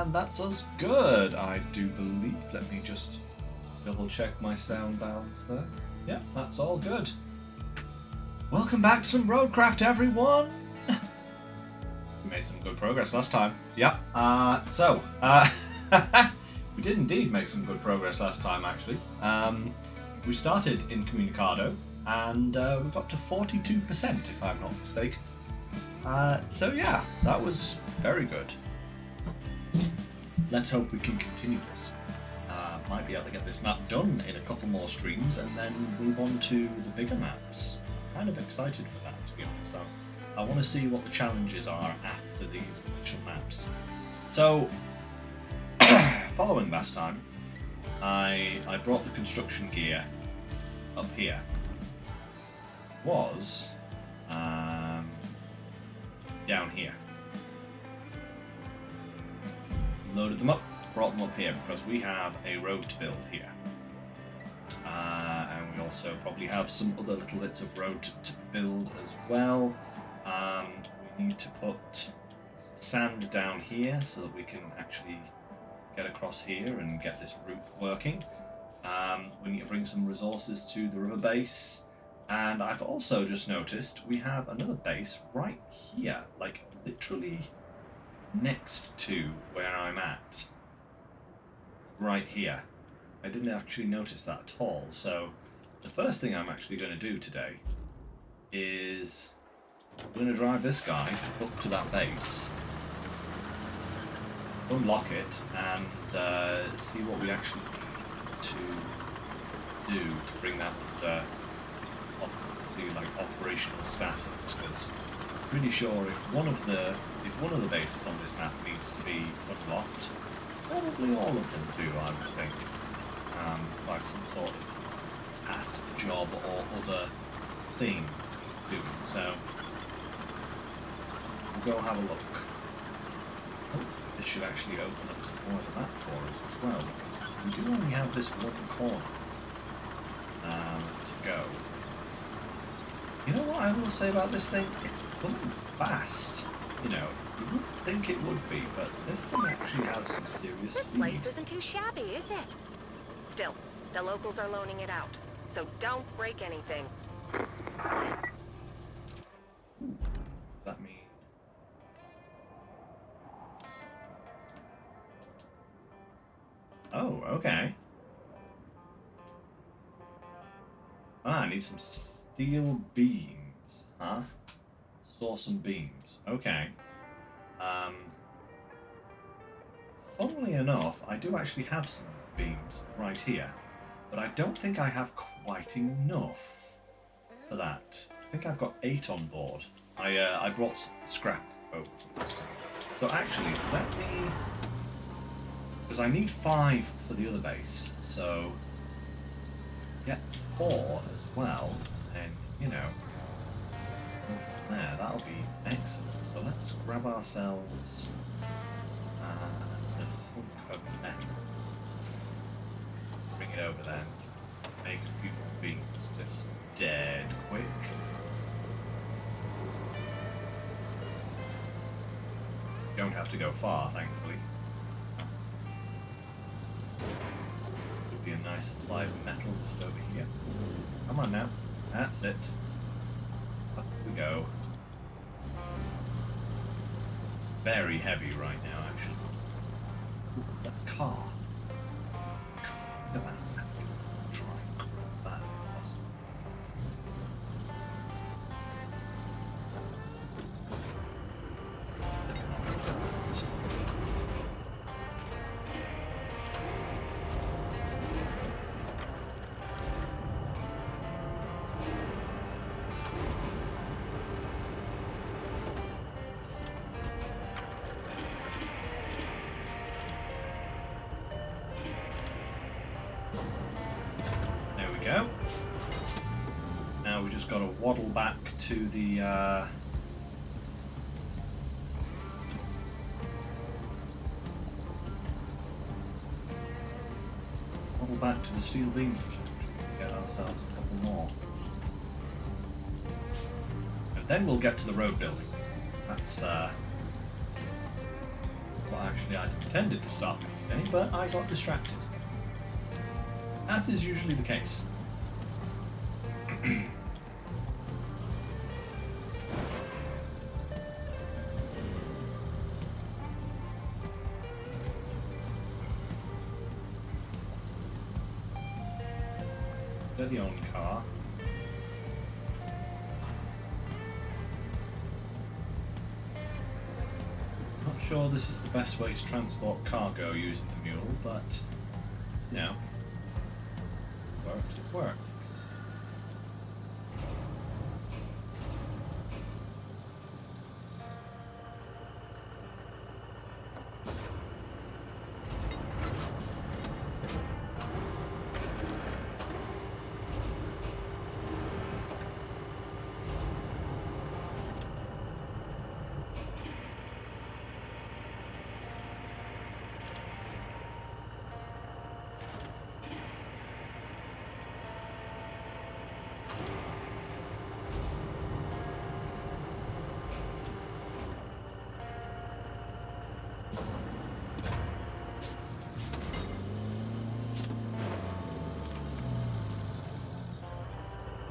And that's us good, I do believe. Let me just double check my sound balance there. Yeah, that's all good. Welcome back to some Roadcraft, everyone! We made some good progress last time. Yep. We did indeed make some good progress last time, actually. We started Incommunicado, and we got to 42%, if I'm not mistaken. So yeah, that was very good. Let's hope we can continue this. Might be able to get this map done in a couple more streams and then move on to the bigger maps. Kind of excited for that, to be honest. I want to see what the challenges are after these initial maps. So, following last time, I brought the construction gear up here. Was down here. Loaded them up, brought them up here because we have a road to build here. And we also probably have some other little bits of road to build as well. We need to put some sand down here so that we can actually get across here and get this route working. We need to bring some resources to the river base. And I've also just noticed we have another base right here, like literally next to where I'm at. Right here. I didn't actually notice that at all, so the first thing I'm actually going to do today is I'm going to drive this guy up to that base, unlock it, and see what we actually need to do to bring that up to like operational status. Because I'm pretty sure if one of the bases on this map needs to be unlocked, probably all of them do, I would think. By some sort of task, job, or other thing doing. So we'll go have a look. Oh, this should actually open up some more of the map for us as well, because we do only have this one corner to go. You know what I will say about this thing? It's coming fast. You know, you wouldn't think it would be, but this thing actually has some serious speed. This place isn't too shabby, is it? Still, the locals are loaning it out, so don't break anything. What does that mean? Oh, okay. I need some steel beams, huh? Store some beams. Okay. Funnily enough, I do actually have some beams right here, but I don't think I have quite enough for that. I think I've got 8 on board. I brought scrap over from last time. So actually, let me... because I need 5 for the other base, so get 4 as well, and you know, go from there. That'll be excellent. So let's grab ourselves a hunk of metal. Bring it over then. Make a few more beams just dead quick. Don't have to go far, thankfully. Would be a nice supply of metal just over here. Come on now. That's it. Up we go. Very heavy right now, actually. Ooh, that car. Look at that. Try and grab that if possible. Go. Now we just got to waddle back to the steel beam factory to get ourselves a couple more, and then we'll get to the road building. That's what Well, actually, I intended to start with today, but I got distracted. As is usually the case. Steady on, car. Not sure this is the best way to transport cargo using the mule, but, you know, it works.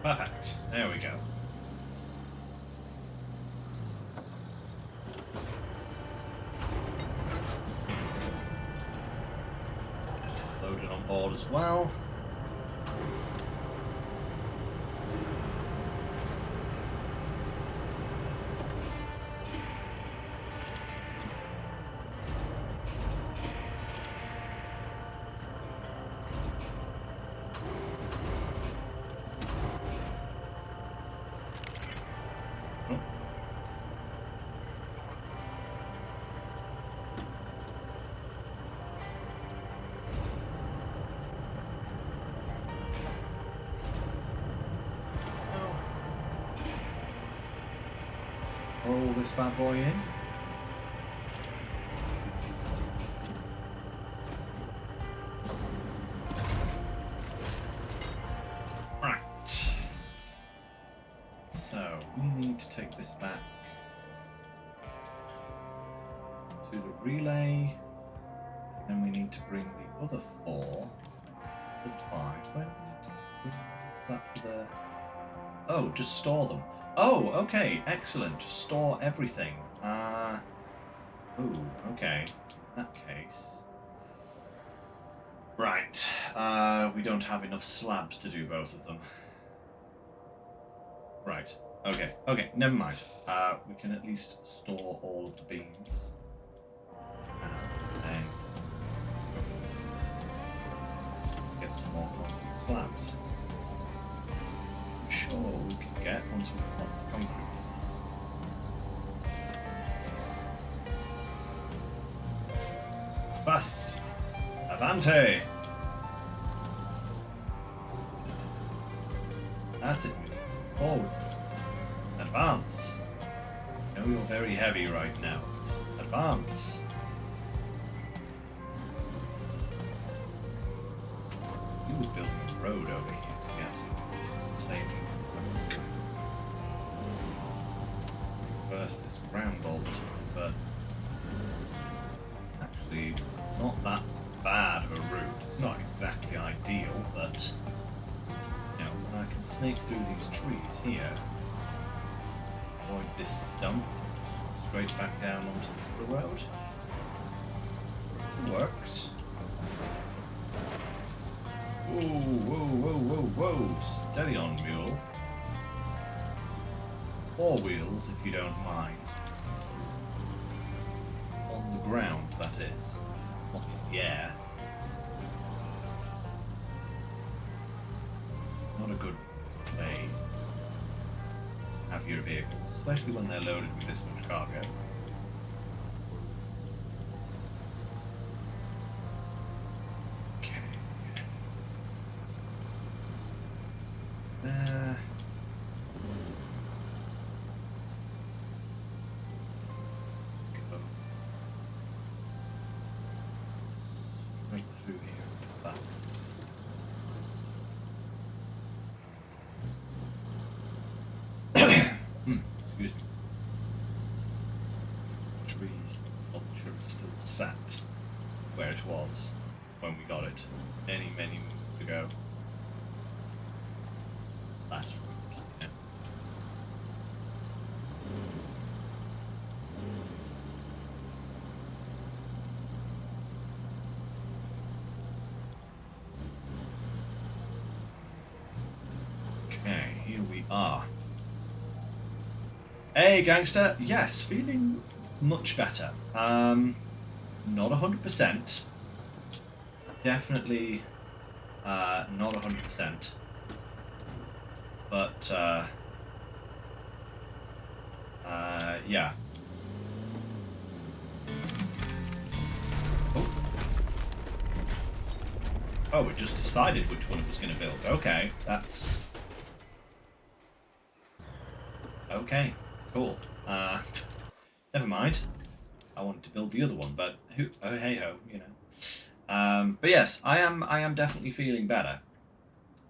Perfect. There we go. Loaded on board as well. Roll this bad boy in. Right. So we need to take this back to the relay. Then we need to bring the other 4, the 5. Where do we need to bring? Is that for the? Oh, just store them. Oh, okay, excellent. Just store everything. Ooh, okay. In that case. Right. We don't have enough slabs to do both of them. Right. Okay. Okay, never mind. We can at least store all of the beams. And get some more slabs. Sure, we can get once we've got the concrete. Fast! Avante! That's it. Forward. Advance. I know you're very heavy right now. Advance. You were building a road over here to get same. Reverse this ground all the time, but actually not that bad of a route. It's not exactly ideal, but you know, I can snake through these trees here, avoid this stump, straight back down onto the road. It works. Whoa, whoa, whoa, whoa, whoa! Steady on, mule. 4 wheels, if you don't mind. On the ground, that is. Not in the air. Not a good way to have your vehicles, especially when they're loaded with this much cargo. Okay. Right through here. That. Excuse me. when we got it many moons ago. Last week, yeah. Okay, here we are. Hey, gangster. Yes, feeling much better. Not 100%. Definitely not 100%. But, yeah. Oh, we just decided which one it was going to build. Okay, that's... Okay, cool. Never mind. I wanted to build the other one, but who? Oh, hey ho, you know. But yes, I am definitely feeling better.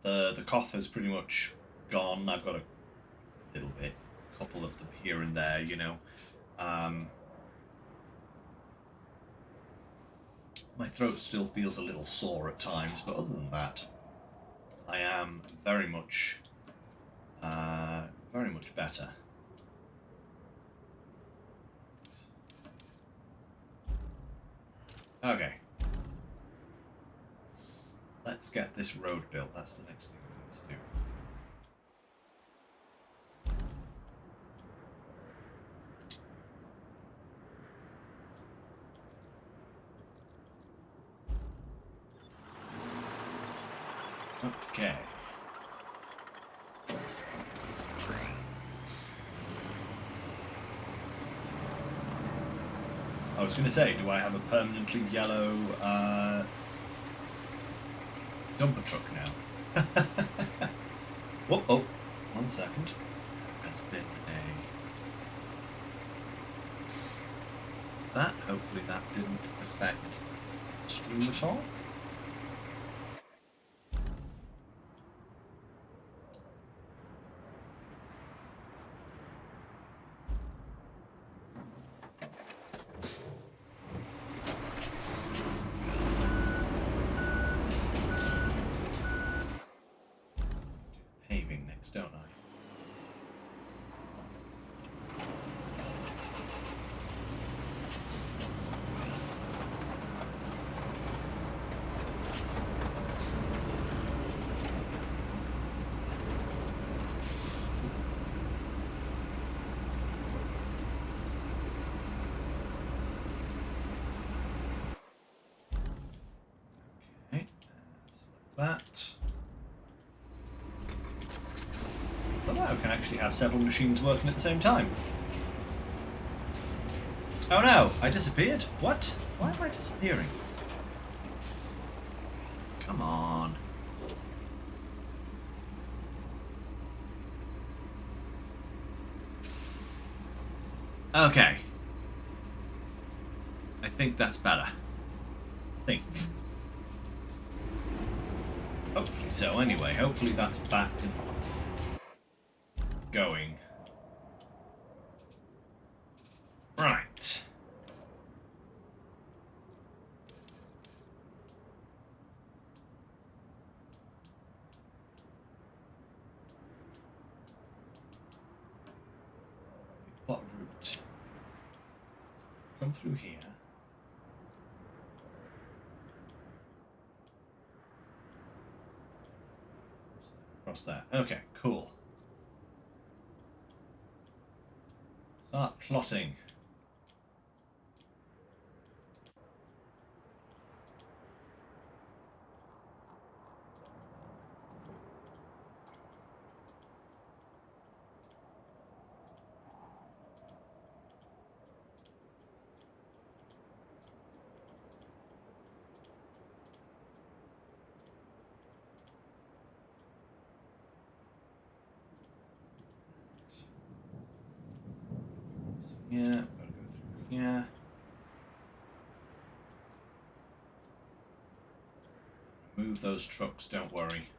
The cough has pretty much gone. I've got a little bit, couple of them here and there, you know. My throat still feels a little sore at times, but other than that, I am very much better. Okay. Let's get this road built. That's the next thing we need to do. Okay. I was going to say, do I have a permanently yellow dumper truck now? Whoa, oh, 1 second. There's been a... That, hopefully that didn't affect the stream at all. Paving next, don't I? Okay, select that. Oh no, I can actually have several machines working at the same time. Oh no, I disappeared. What? Why am I disappearing? Come on. Okay. I think that's better. Think. Hopefully so, anyway. Hopefully that's back and going. Right. What route? Come through here. Across there. Okay, cool. Start plotting. Yeah, I've got to go through here. Move those trucks, don't worry.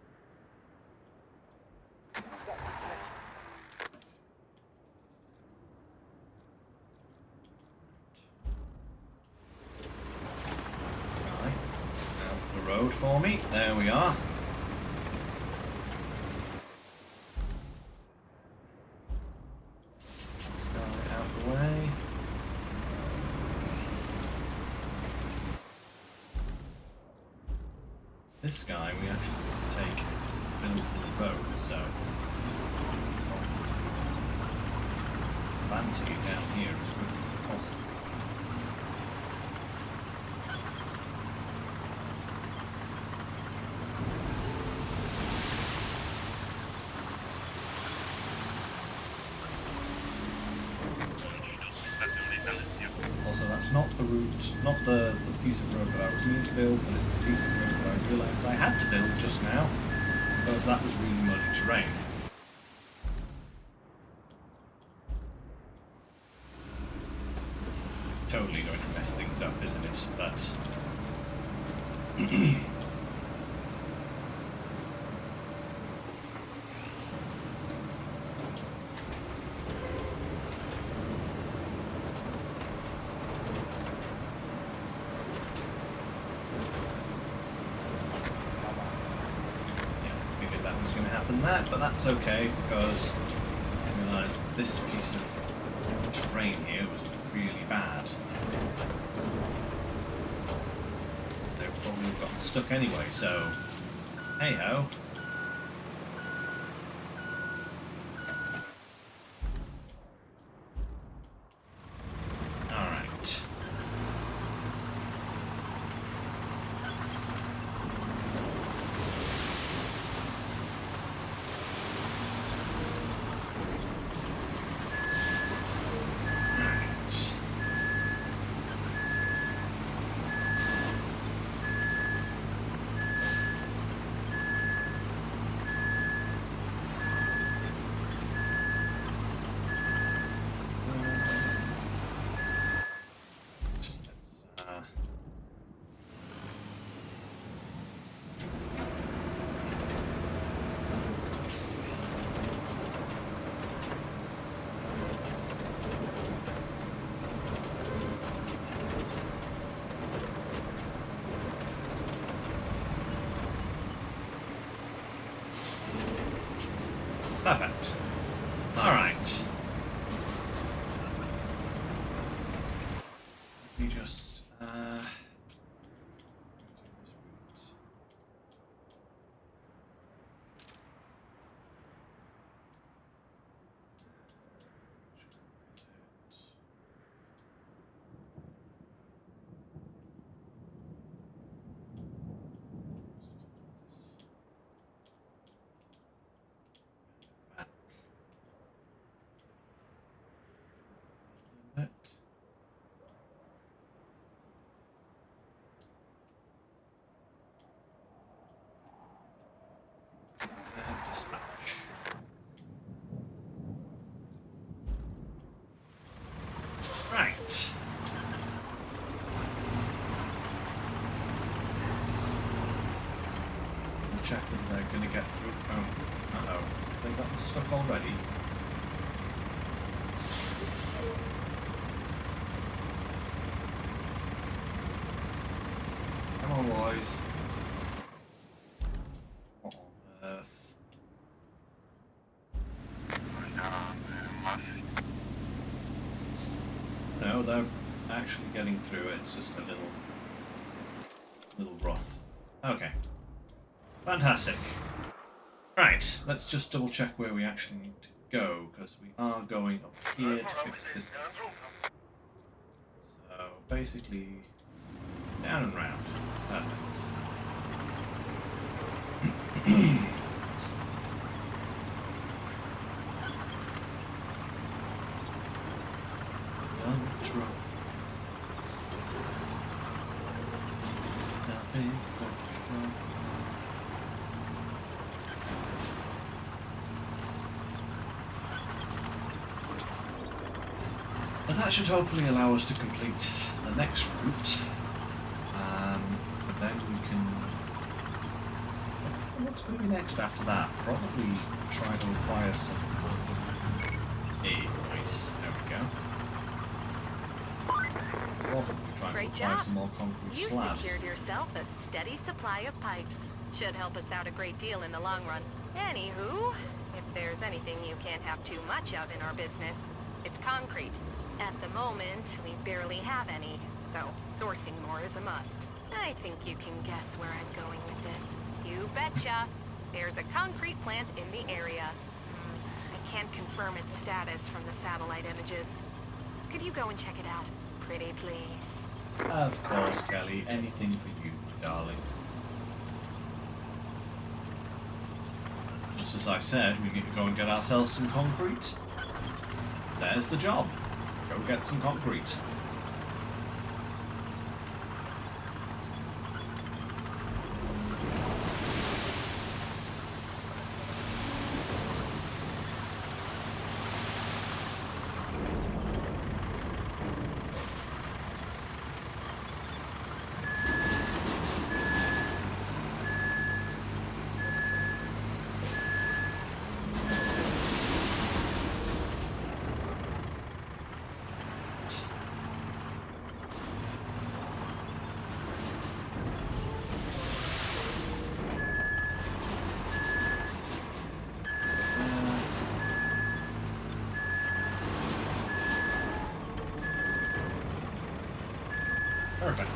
road for me. There we are. Guy out the way. This guy we actually need to take build the road, so planting it down here as quickly as possible. Also, that's not the route, not the piece of road that I was meaning to build, but it's the piece of road that I realised I had to build just now, because that was really muddy terrain. Totally going to mess things up, isn't it? But that, but that's okay because I realised this piece of terrain here was really bad. They would probably have gotten stuck anyway, so hey ho. Alright. Perfect. Alright. Let me just do this route. Dispatch. Right. I'm checking they're going to get through. Oh, uh-oh. They got stuck already. Come on, boys. What on earth? No, they're actually getting through it. It's just a little rough. Okay. Fantastic. Right, let's just double check where we actually need to go, because we are going up here to fix this. So basically, down and round. Perfect. But that should hopefully allow us to complete the next route. Then we can... What's going to be next after that? Probably try to acquire some... Hey, nice. There we go. Probably trying to Great apply job. some more concrete You slabs. secured yourself a steady supply of pipes. Should help us out a great deal in the long run. Anywho, if there's anything you can't have too much of in our business, it's concrete. At the moment, we barely have any, so sourcing more is a must. I think you can guess where I'm going with this. You betcha. There's a concrete plant in the area. I can't confirm its status from the satellite images. Could you go and check it out? Pretty please. Of course, Kelly. Anything for you, darling. Just as I said, we need to go and get ourselves some concrete. There's the job. Go get some concrete. Perfect.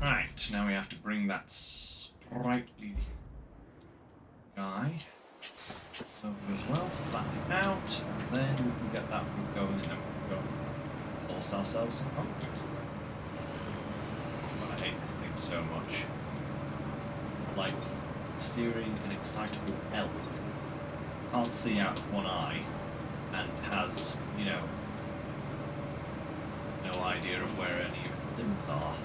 Right, now we have to bring that sprightly guy over as well to flatten it out, and then we can get that route going, and then we can go source ourselves some concrete. God, I hate this thing so much. It's like steering an excitable elk. Can't see out of one eye, and has, you know, no idea of where any of its limbs are.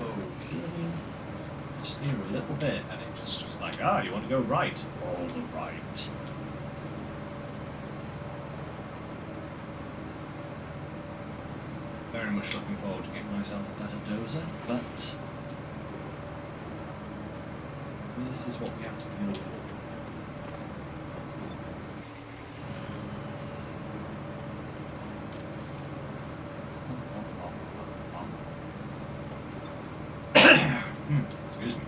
Okay. Steer a little bit, and it's just like, ah, you want to go right? All right. Very much looking forward to getting myself a better dozer, but this is what we have to deal with. Excuse me.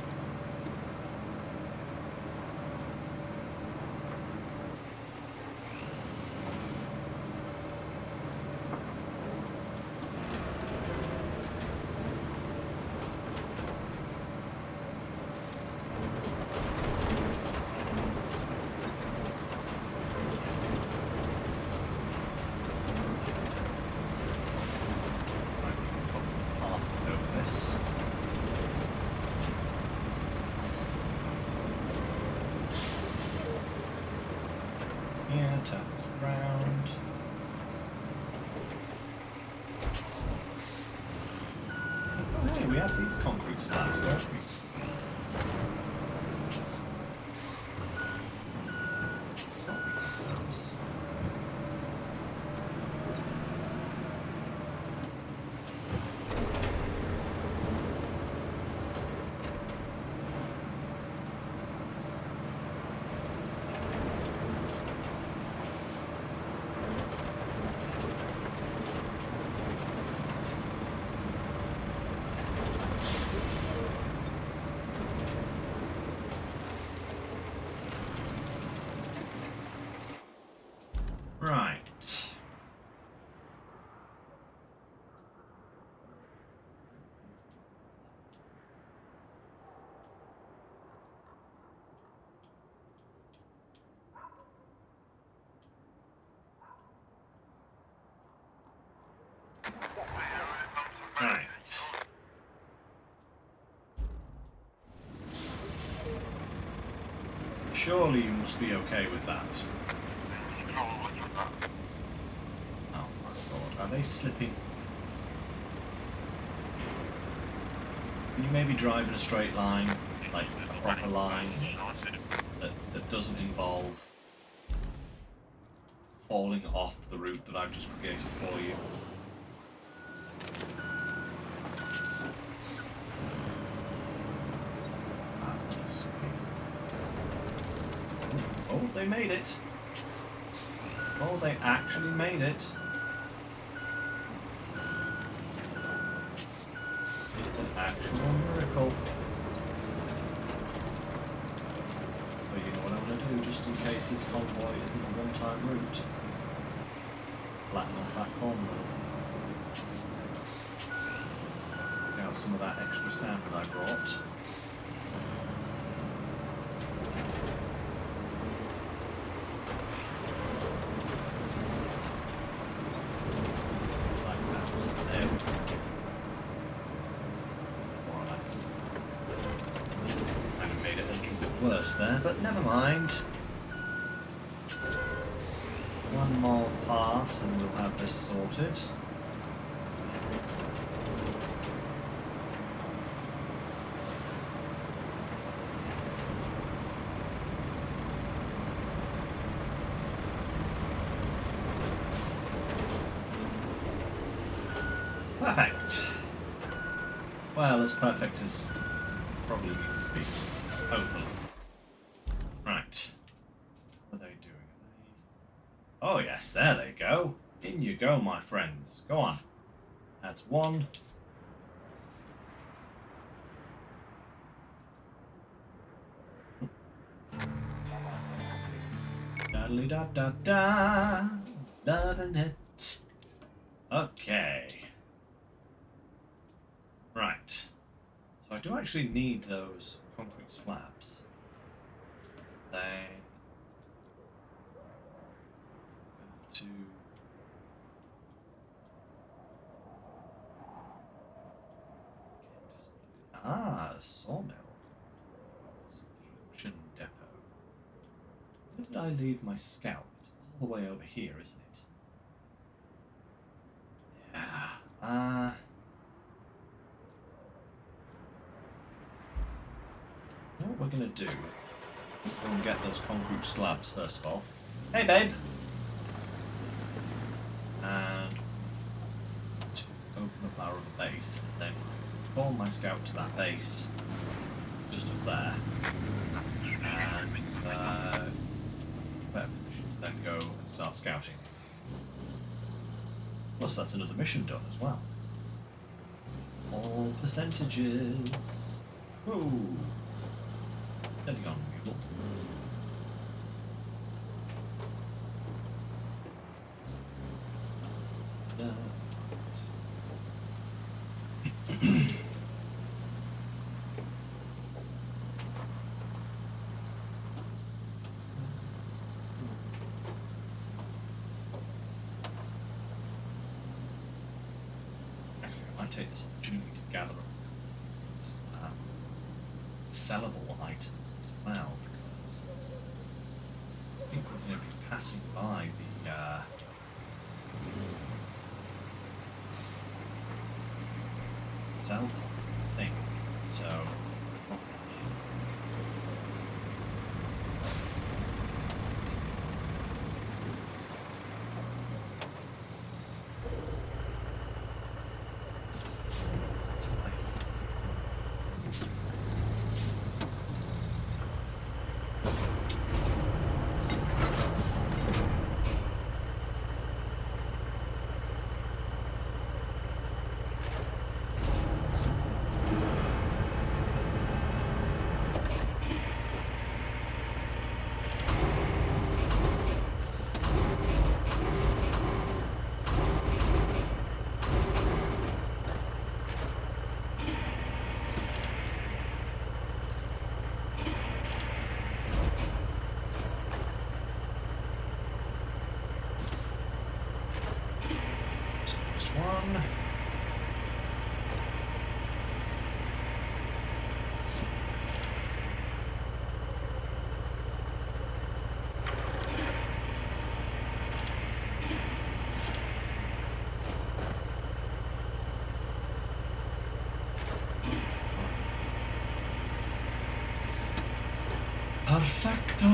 Turn this around. Oh, hey, we have these concrete slabs, don't we? Right. Right. Surely you must be okay with that. Oh my god, are they slipping? Can you maybe drive in a straight line, like a proper line, that doesn't involve falling off the route that I've just created for you? they made it. Oh, they actually made it. It's an actual miracle. But you know what I'm going to do, just in case this convoy isn't a one-time route. Flatten off that cornwall. Take out some of that extra sand that I brought. Worse there, but never mind. One more pass and we'll have this sorted. Perfect. Well, as perfect as probably needs to be. Hopefully. Right. What are they doing? Oh yes, there they go. In you go, my friends. Go on. That's one. Daddly da da da. Loving it. Okay. Right. So I do actually need those concrete slabs. Then to sawmill. Construction depot. Where did I leave my scout? It's all the way over here, isn't it? Yeah. You know what we're gonna do? We're gonna get those concrete slabs first of all. Hey, babe. And to open up our other base, and then call my scout to that base, just up there, and better position to then go and start scouting. Plus, that's another mission done as well. All percentages. Ooh. Steady on, mule. Take this opportunity to gather sellable items as well, because I think we're going to be passing by the sell thing, so one. Perfecto.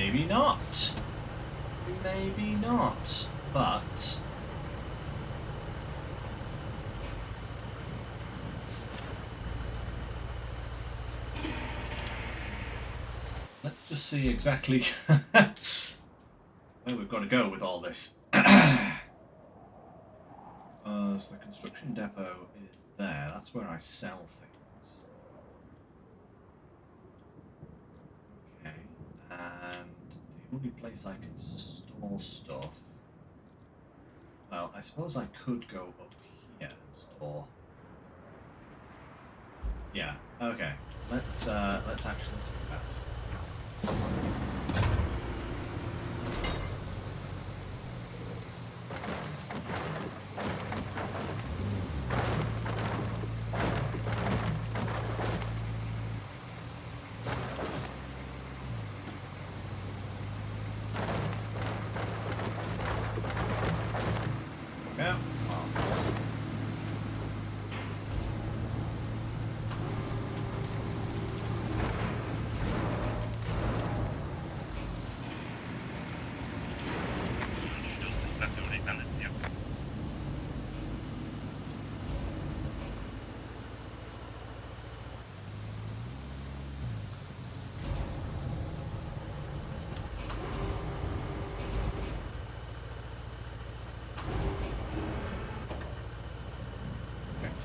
maybe not. Maybe not. But let's just see exactly where we've got to go with all this. So the construction depot is there. That's where I sell things. Okay. And the only place I can store stuff. Well, I suppose I could go up here and store. Yeah. Okay. Let's actually do that. Yeah.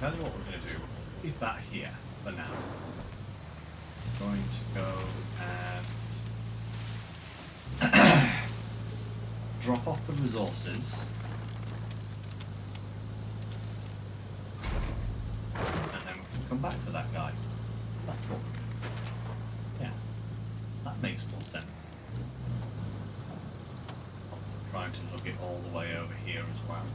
Tell you what we're going to do. Leave that here for now. I'm going to go and drop off the resources. And then we can come back for that guy. That's what we're going to do. Yeah. That makes more sense. I'm trying to lug it all the way over here as well.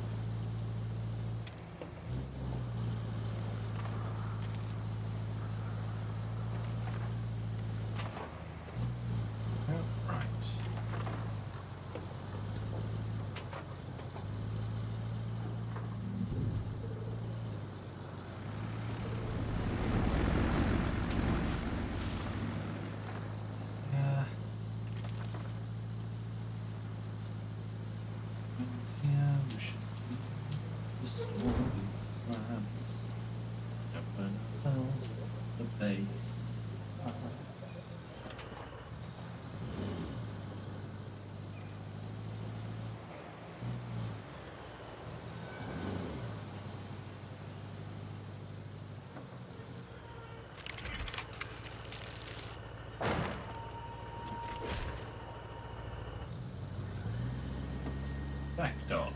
Back door.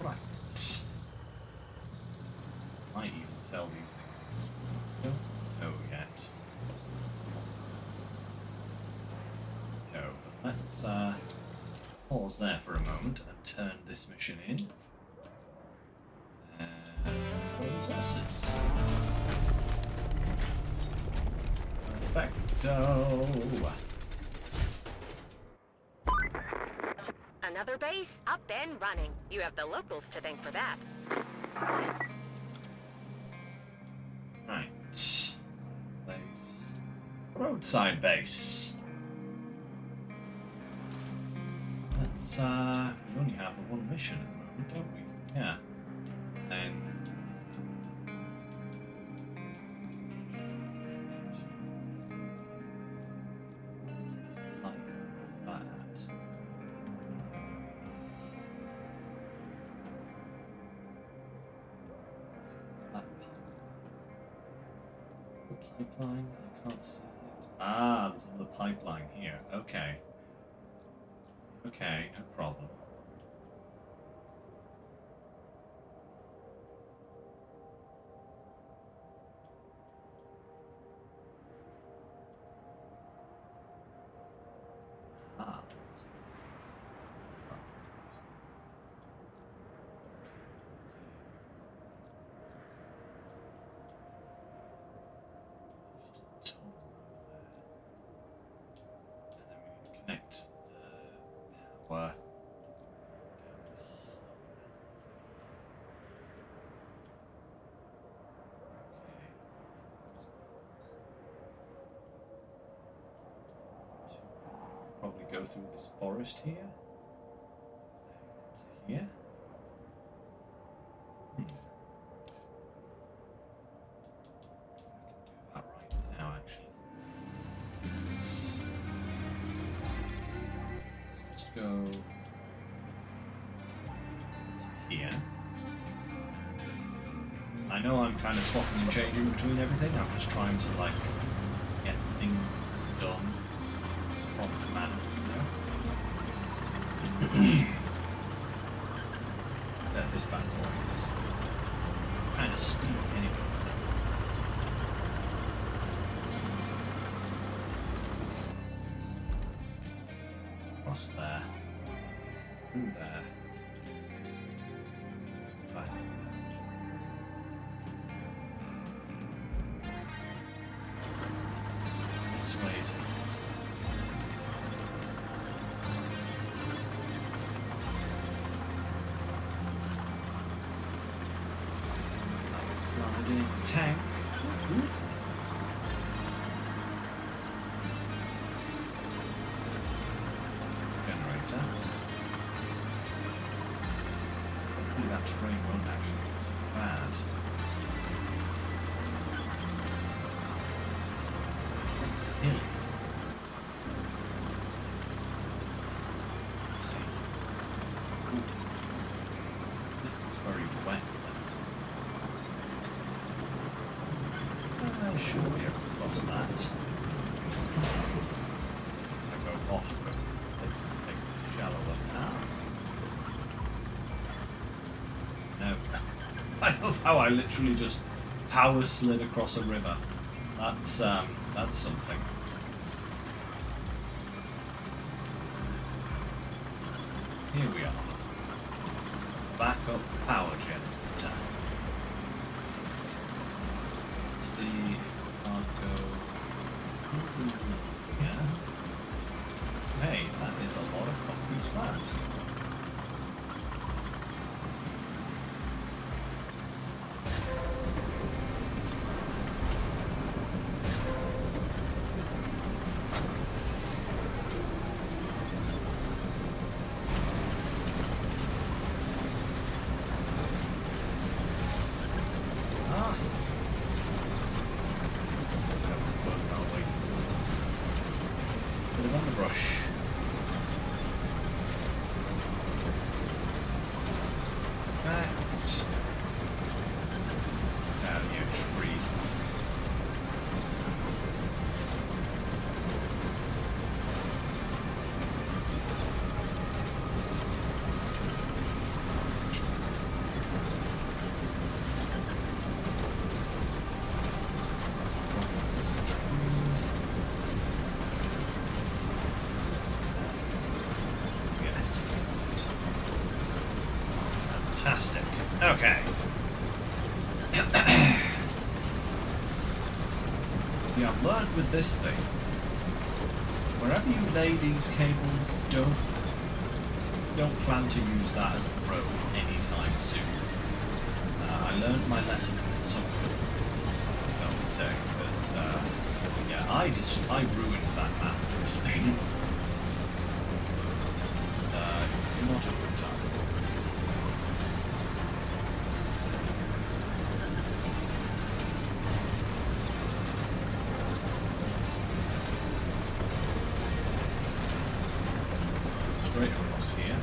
Right. Might even sell these things. Don't know yet. No, but let's pause there for a moment and turn this mission in. And resources. Perfecto. Another base up and running. You have the locals to thank for that. Right. Base. Roadside base. Let's we only have the one mission at the moment, don't we? Yeah. And pipeline? I can't see it. Ah, there's another pipeline here. Okay. Okay, no problem. Ah. Connect the power. probably go through this forest here. To here. I can do that right now, actually. Let's just go to here. I know I'm kind of swapping and changing between everything. I'm just trying to like get things done from the manner, you know? This bad boy is kind of speedy anyway, so. Across there, through there, back. This way it is. Tank. Generator. Hopefully that terrain won't actually be too bad. Hilly. Let's see. Ooh. This looks very wet. I should be able to cross that. I go off, but let's take the shallower now. No. I love how I literally just power slid across a river. That's something. Here we are. Backup power generator. The cargo. Yeah. Hey, that is a lot of concrete slabs. Fantastic. Okay. Yeah, I've learned with this thing, wherever you lay these cables, don't plan to use that as a road anytime soon. I learned my lesson from someone, I would say, because yeah, I ruined that map with this thing. Not a good time. Straight across here.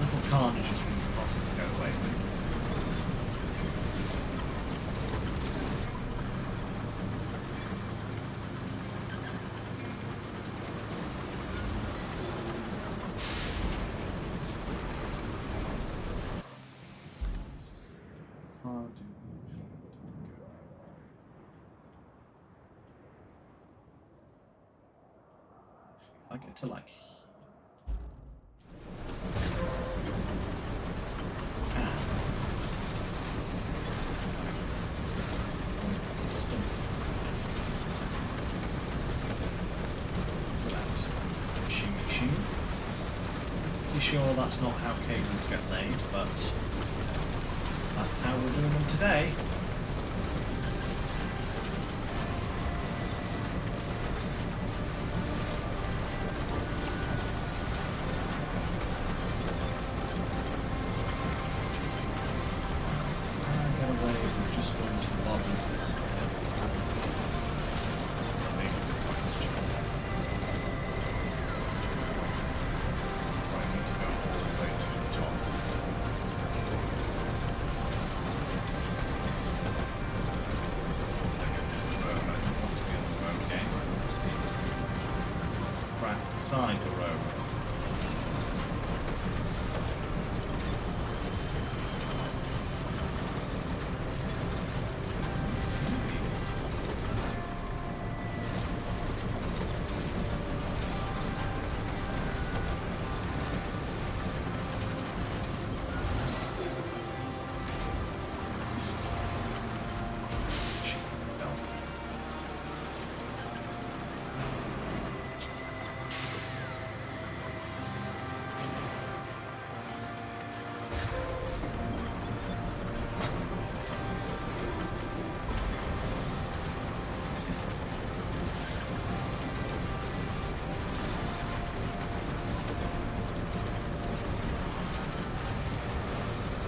Little carnages from the crossing to go away with. I get to like sure that's not how cables get laid, but that's how we're doing them today. Get away with just going to the bottom of this hill. That's a big question. I need to go all the way to the top. Beside the road.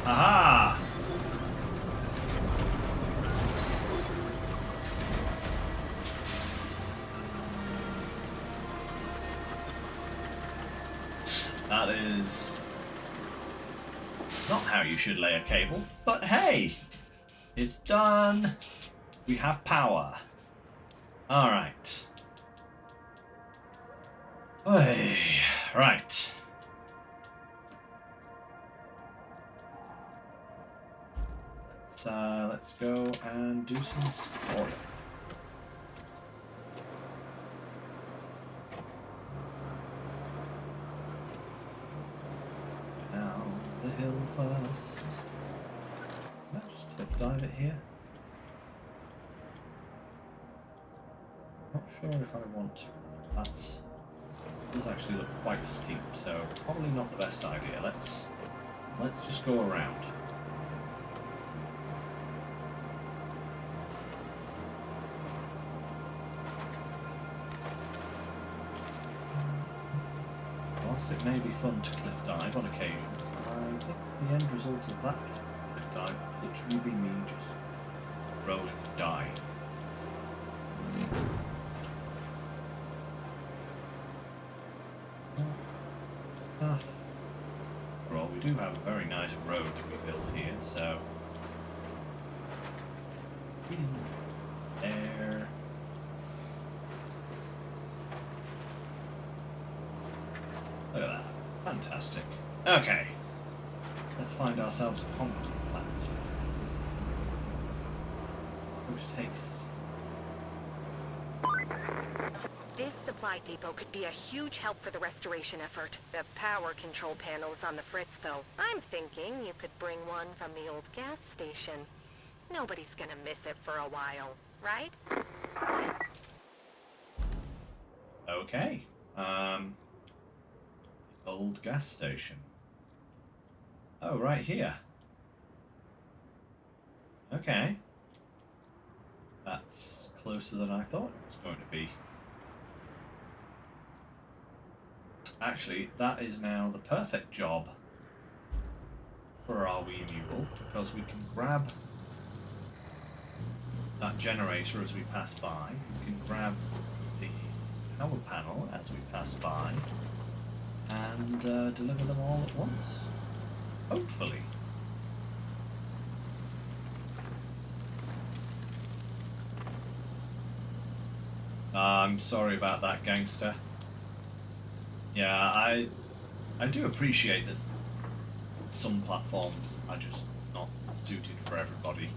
Aha! That is not how you should lay a cable, but hey, it's done. We have power. All right. Oy. Right. Let's go and do some exploring. Down the hill first. Can I just cliff dive it here? Not sure if I want to. That does actually look quite steep, so probably not the best idea. Let's just go around. Whilst it may be fun to cliff dive on occasions, I think the end result of that cliff dive would literally be me just rolling and dying. Stuff. Well, we do have a very nice road to be built here, so there. Look at that. Fantastic. Okay. Let's find ourselves a concrete plant. Post haste. This supply depot could be a huge help for the restoration effort. The power control panel's on the fritz, though. I'm thinking you could bring one from the old gas station. Nobody's gonna miss it for a while, right? Okay. Old gas station. Oh, right here. Okay. That's closer than I thought it was going to be. Actually, that is now the perfect job for our wee mule, because we can grab that generator as we pass by. We can grab the power panel as we pass by, and deliver them all at once. Hopefully. I'm sorry about that, gangster. Yeah, I do appreciate that some platforms are just not suited for everybody.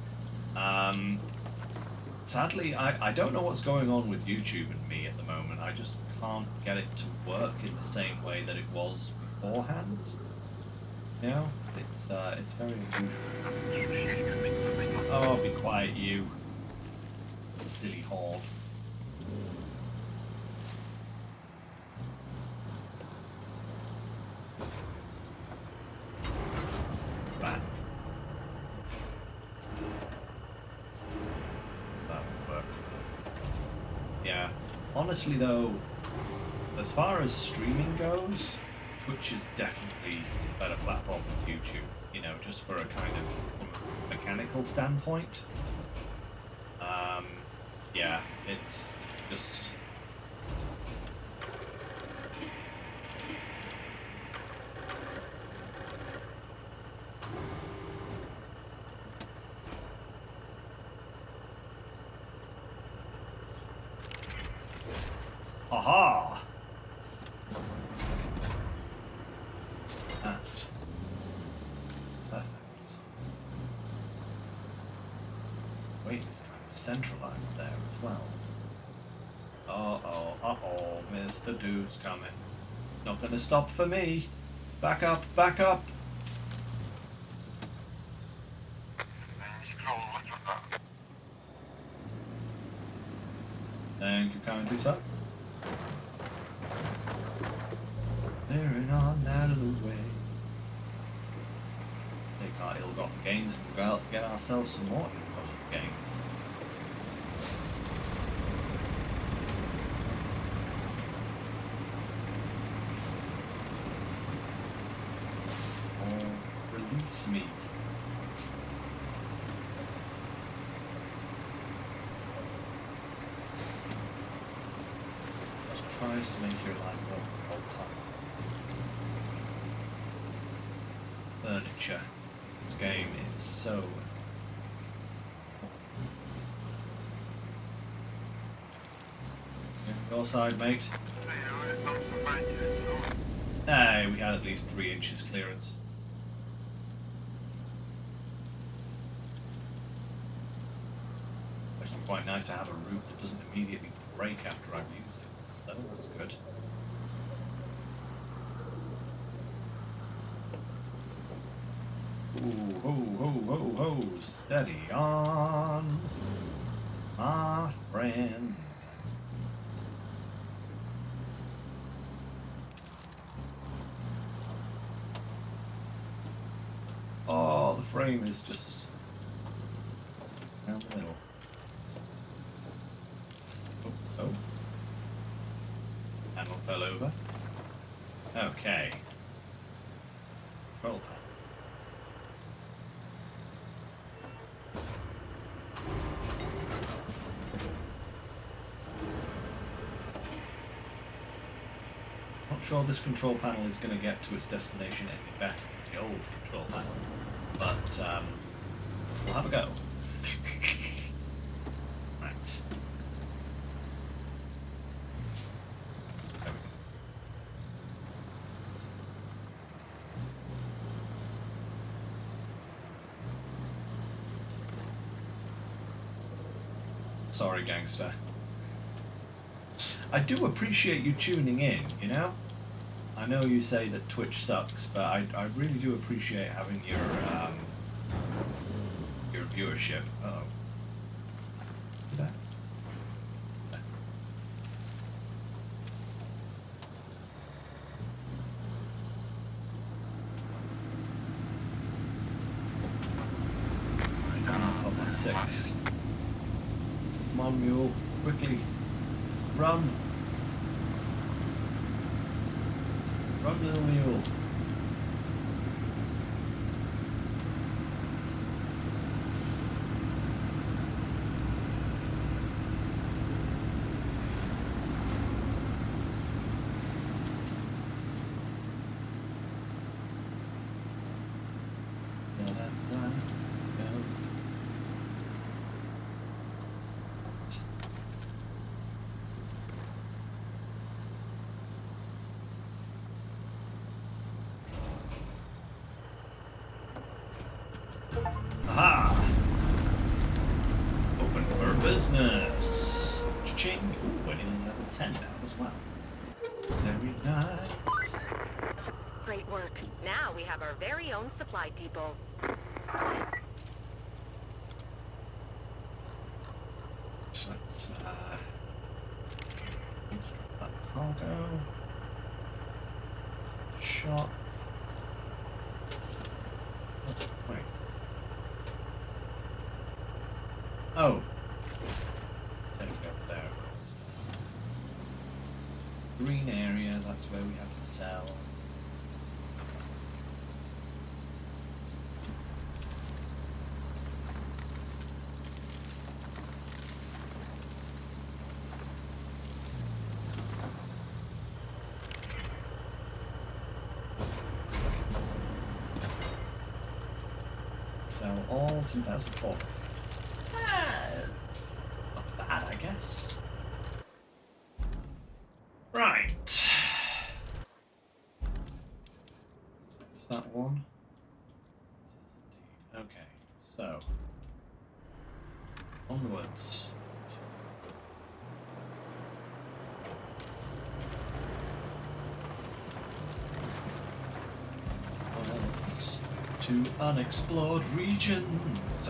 Sadly, I don't know what's going on with YouTube and me at the moment. I just can't get it to work in the same way that it was beforehand. You know, it's very unusual. Oh, be quiet, you silly horde. honestly though, as far as streaming goes, Twitch is definitely a better platform than YouTube, you know, just for a kind of mechanical standpoint. Yeah, it's just... Aha! That. Perfect. Wait, it's kind of centralized there as well. Uh-oh, Mr. Dude's coming. Not gonna stop for me. Back up, back up! Thank you kindly, sir. Clearing on out of the way. Take our ill-gotten gains and go out and get ourselves some more ill-gotten gains. Oh, release me. Just tries to make your life more volatile. Furniture. This game is so... Your side, mate. Hey, we had at least 3 inches clearance. Actually quite nice to have a route that doesn't immediately break after I've used it. So that's good. Ooh, ho, ho, ho, ho, steady on, my friend. Oh, the frame is just down the middle. Oh, oh. Panel fell over. Okay. Control panel. Not sure this control panel is going to get to its destination any better than the old control panel, but we'll have a go. Right. There we go. Sorry, gangster. I do appreciate you tuning in, you know? I know you say that Twitch sucks, but I really do appreciate having your viewership. Uh-oh. That. Oh, my 6. Come on, mule. Quickly. Run. Run, little mule. Aha! Open for business. Cha-ching. Ooh, we're in level 10 now as well. Very nice. Great work. Now we have our very own supply depot. So let's construct that cargo. Shot. Oh, wait. Oh. Take it over there. green area, that's where we have to sell. Sell all 2004. It's not bad, I guess. Right. Is that one? It is indeed. Okay, so onwards. Onwards to unexplored regions.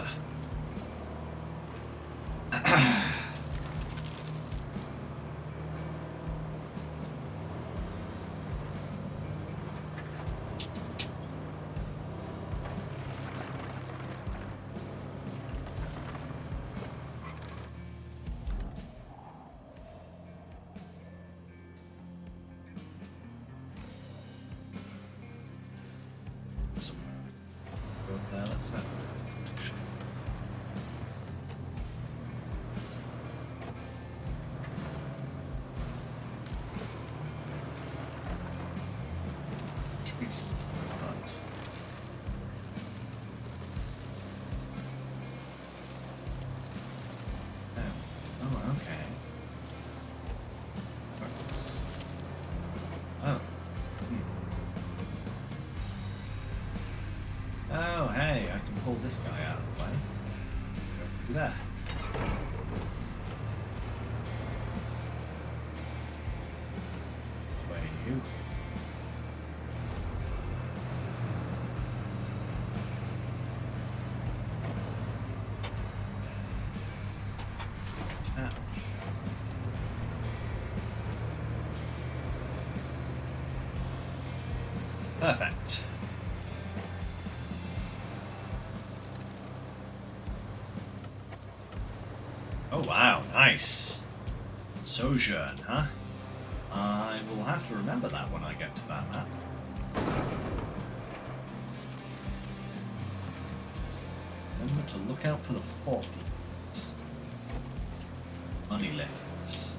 Let's have this actually. Trees. Right. Oh, okay. Oh. Oh, hey, I can pull this guy out of the way. Go through there. This way, you. Attach. Perfect. Oh wow, nice. Sojourn, huh? I will have to remember that when I get to that map. Remember to look out for the forklifts. Money lifts.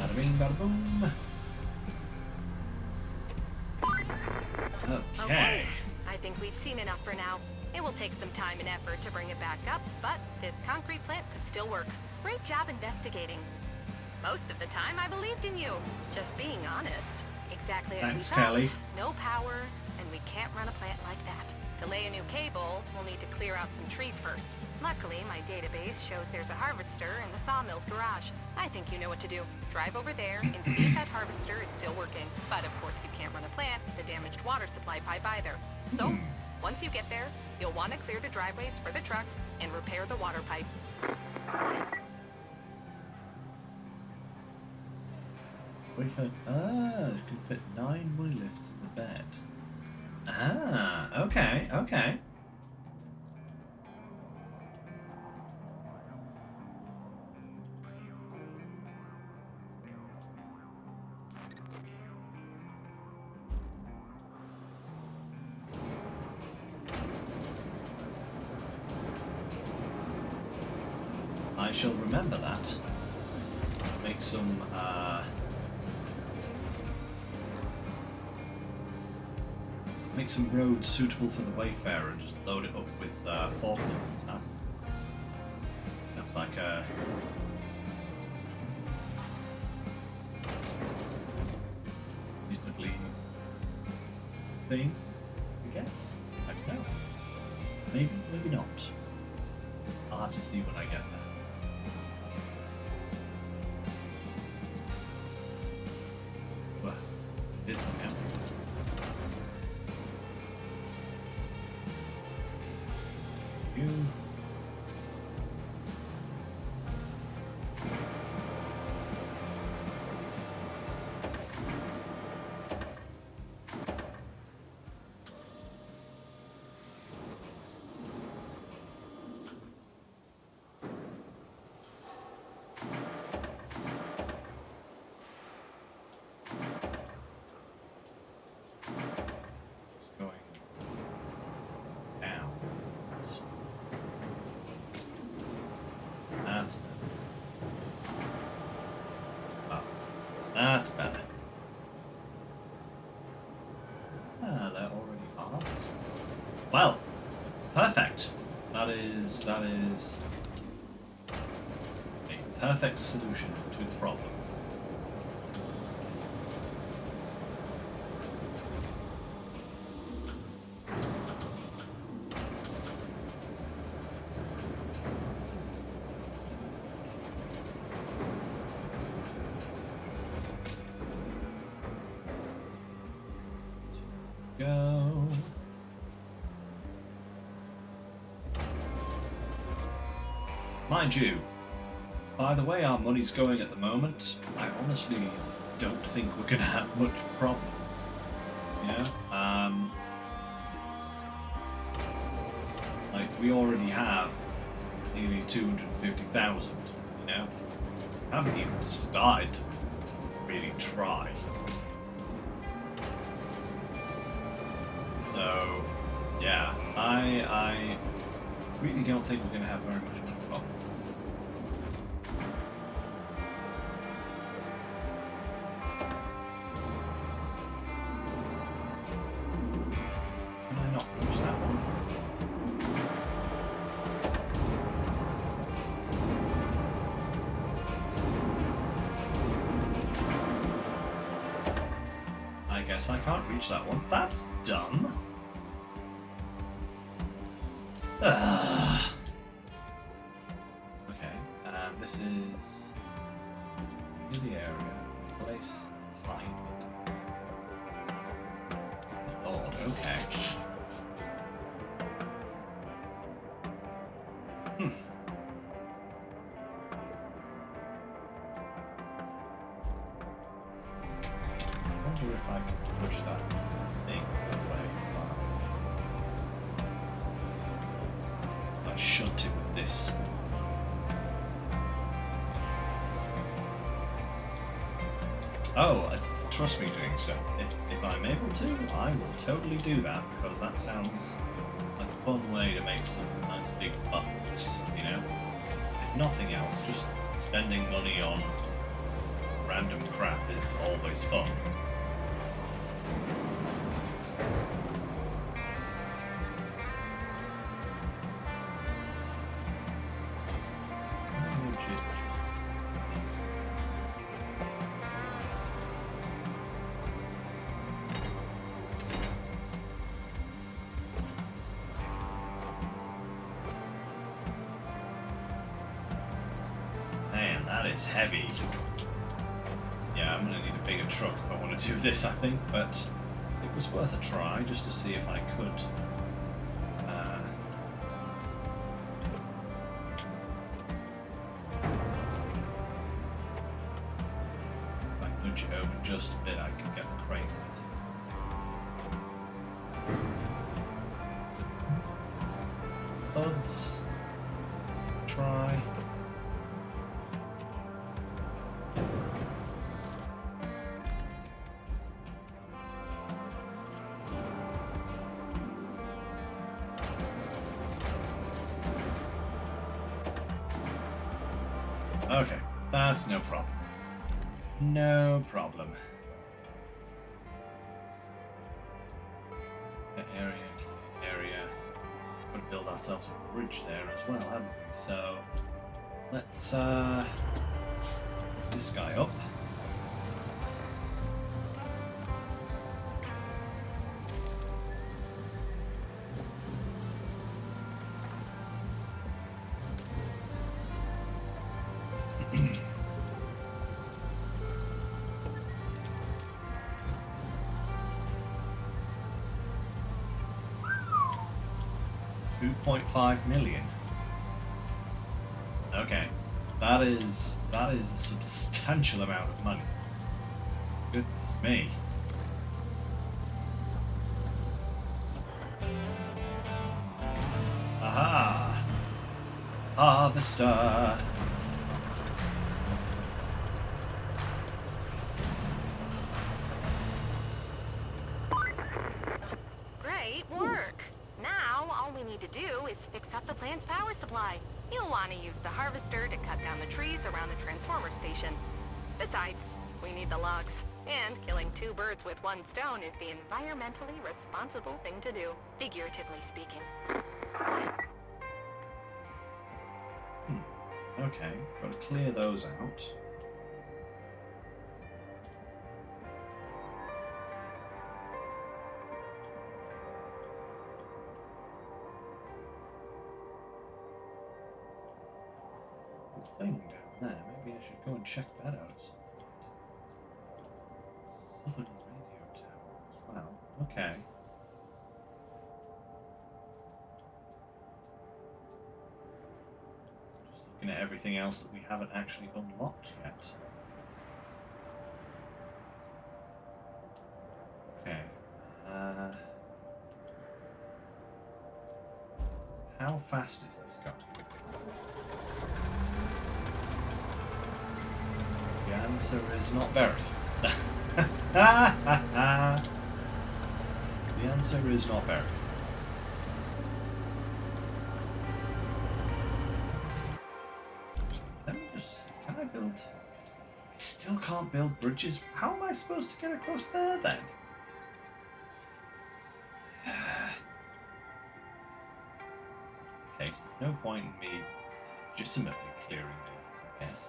Bada bing, bada boom. Okay. I think we've seen enough for now. It will take some time and effort to bring it back up, but this concrete plant could still work. Great job investigating. Most of the time, I believed in you. Just being honest. Exactly as we Thanks, thought. Kelly. No power, and we can't run a plant like that. To lay a new cable, we'll need to clear out some trees first. Luckily, my database shows there's a harvester in the sawmill's garage. I think you know what to do. Drive over there and see if that harvester is still working. But of course, you can't run a plant with a damaged water supply pipe either. So, once you get there, you'll want to clear the driveways for the trucks and repair the water pipe. We fit, you can fit 9 money lifts in the bed. Ah, okay, okay. I shall remember that. Make some, make some roads suitable for the Wayfarer and just load it up with forklifts. Huh? Sounds like a reasonably thing, I guess. Maybe, maybe not. I'll have to see when I get there. Well, this now. You. That's better. Ah, they're already armed. Well, perfect. That is a perfect solution to the problem. Go. Mind you, by the way our money's going at the moment, I honestly don't think we're going to have much problems. You know? Like, we already have nearly 250,000, you know? Haven't even started to really try. So, yeah, I really don't think we're going to have very much money problem. Can I not push that one? I guess I can't reach that one. That's dumb. Okay, and this is in the area. Place behind it. Lord, okay. I wonder if I can push that thing away. I shunt it with this. Oh, trust me doing so. If I'm able to, I will totally do that, because that sounds like a fun way to make some nice big bucks, you know? If nothing else, just spending money on random crap is always fun. Man, that is heavy. Yeah, I'm gonna need a bigger truck if I want to do this, I think, but it was worth a try just to see if I could. If I nudge it over just a bit, I can get the crane on it. Buds. Try. Okay, that's no problem. No problem. Area. We've got to build ourselves a bridge there as well, haven't we? So let's pick this guy up. 2.5 million. Okay, that is a substantial amount of money. Goodness me. Aha! Harvester! Great work! Now, all we need to do is fix up the plant's power supply. You'll want to use the harvester to cut down the trees around the transformer station. Besides, we need the logs. And killing 2 birds with 1 stone is the environmentally responsible thing to do, figuratively speaking. Okay, got to clear those out. Thing down there. Maybe I should go and check that out at some point. Southern radio tower as well. Okay. Just looking at everything else that we haven't actually unlocked yet. Okay. How fast is this guy? The answer is not very. The answer is not very. Let me just... Can I build... I still can't build bridges. How am I supposed to get across there then? If that's the case, there's no point in me legitimately clearing these, I guess.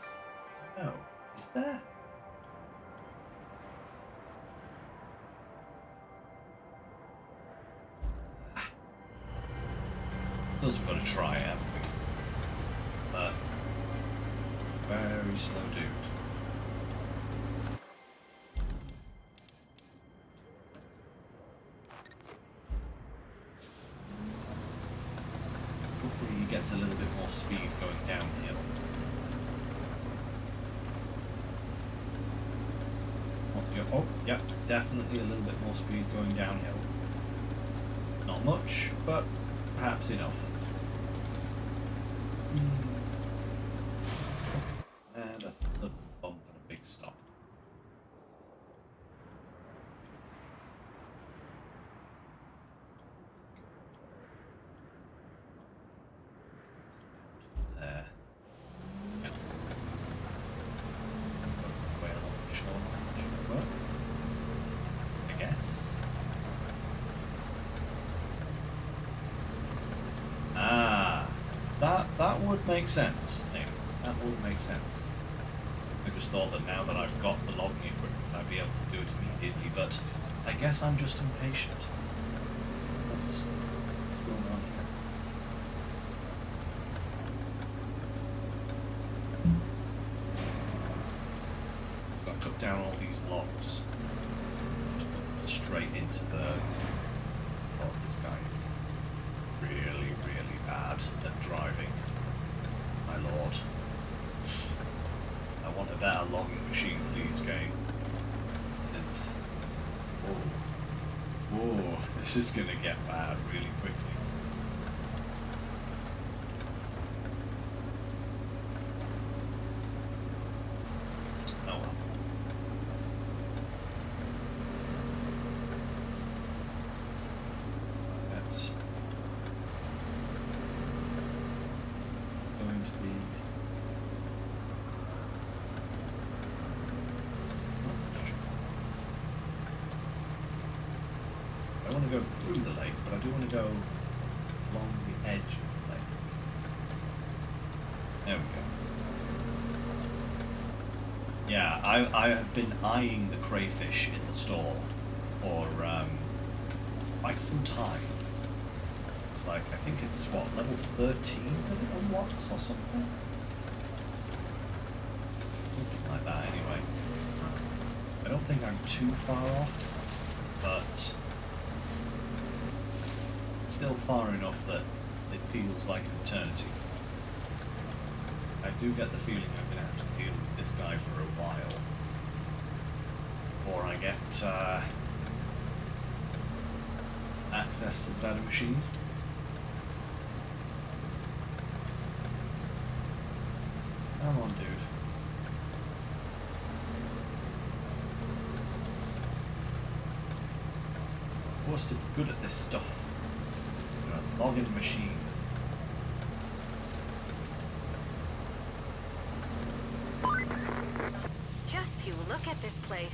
No. Is there? I suppose we've got to try it, haven't we? But very slow dude. Hopefully he gets a little bit more speed going downhill. Oh, yep, definitely a little bit more speed going downhill. Not much, but perhaps enough. And a sudden bump and a big stop. There. Yep. Way along the shoreline. I guess. Ah, that would make sense. That would make sense. I just thought that now that I've got the logging equipment, I'd be able to do it immediately, but I guess I'm just impatient. What's going on here? Got to cut down all these logs. Straight into the... Oh, this guy is really, really bad at driving. My lord. I want a better logging machine, please, game. This is... Oh, this is going to get bad really quickly. Oh well. It's going to be... I want to go through the lake, but I do want to go along the edge of the lake. There we go. Yeah, I have been eyeing the crayfish in the store for quite some time. It's like, I think it's what, level 13 that it unlocks or something? Something like that anyway. I don't think I'm too far off, but still far enough that it feels like an eternity. I do get the feeling I'm going to have to deal with this guy for a while before I get access to the better machine. Come on, dude. I'm supposed to be good at this stuff. You're a logging machine. Just you look at this place.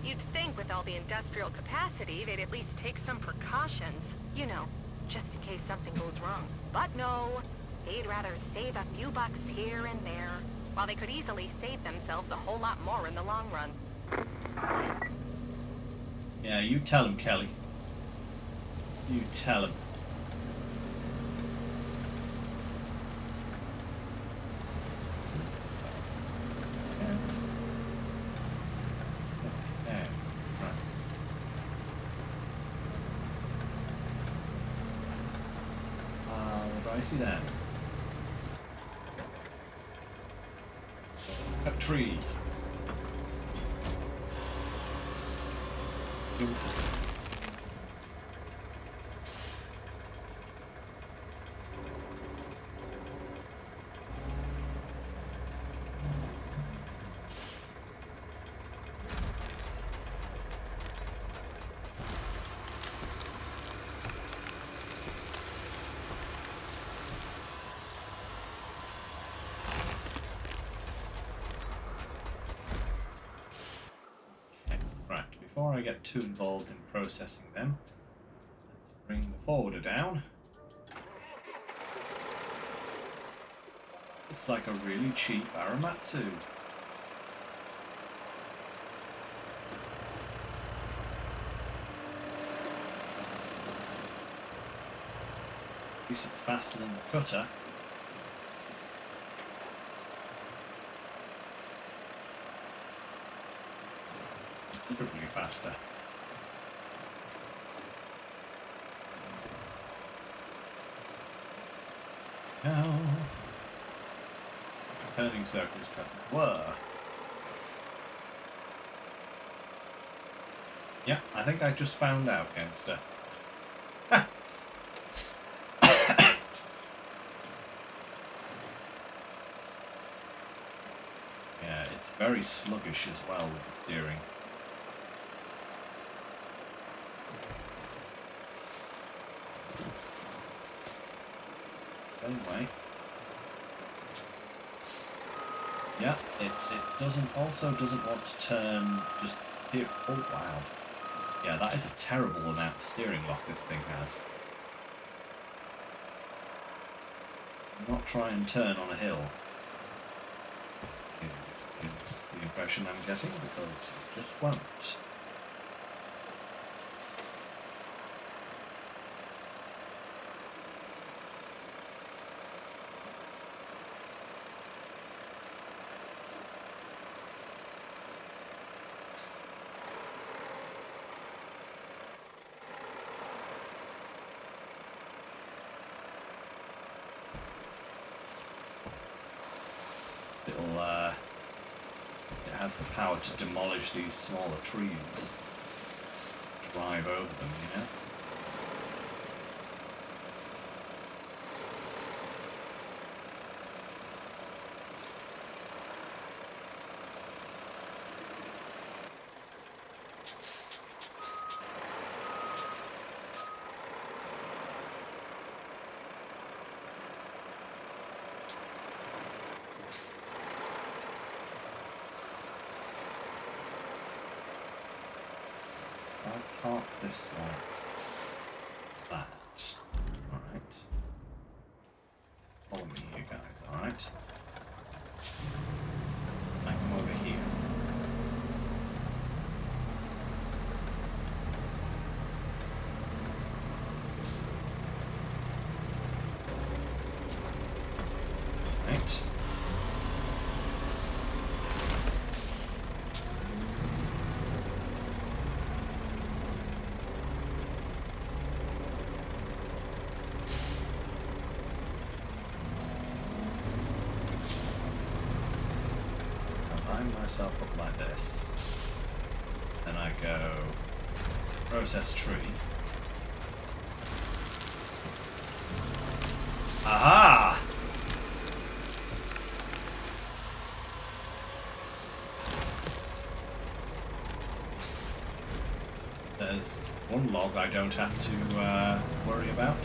You'd think with all the industrial capacity, they'd at least take some precautions. You know, just in case something goes wrong. But no, they'd rather save a few bucks here and there, while they could easily save themselves a whole lot more in the long run. Yeah, you tell him, Kelly. You tell him. Righty then. A tree. Before I get too involved in processing them, let's bring the forwarder down. It's like a really cheap Aramatsu. At least it's faster than the cutter. Considerably faster. Now, turning circles were. Yeah, I think I just found out, gangster. Yeah, it's very sluggish as well with the steering. Anyway, yeah, it doesn't want to turn just here. Oh wow, yeah, that is a terrible amount of steering lock this thing has. Not try and turn on a hill is the impression I'm getting, because it just won't. It has the power to demolish these smaller trees, drive over them, you know? I'll park this like that. Alright. Follow me here, guys, alright? I come over here. Right. myself up like this. Then I go process tree. Aha! There's one log I don't have to worry about.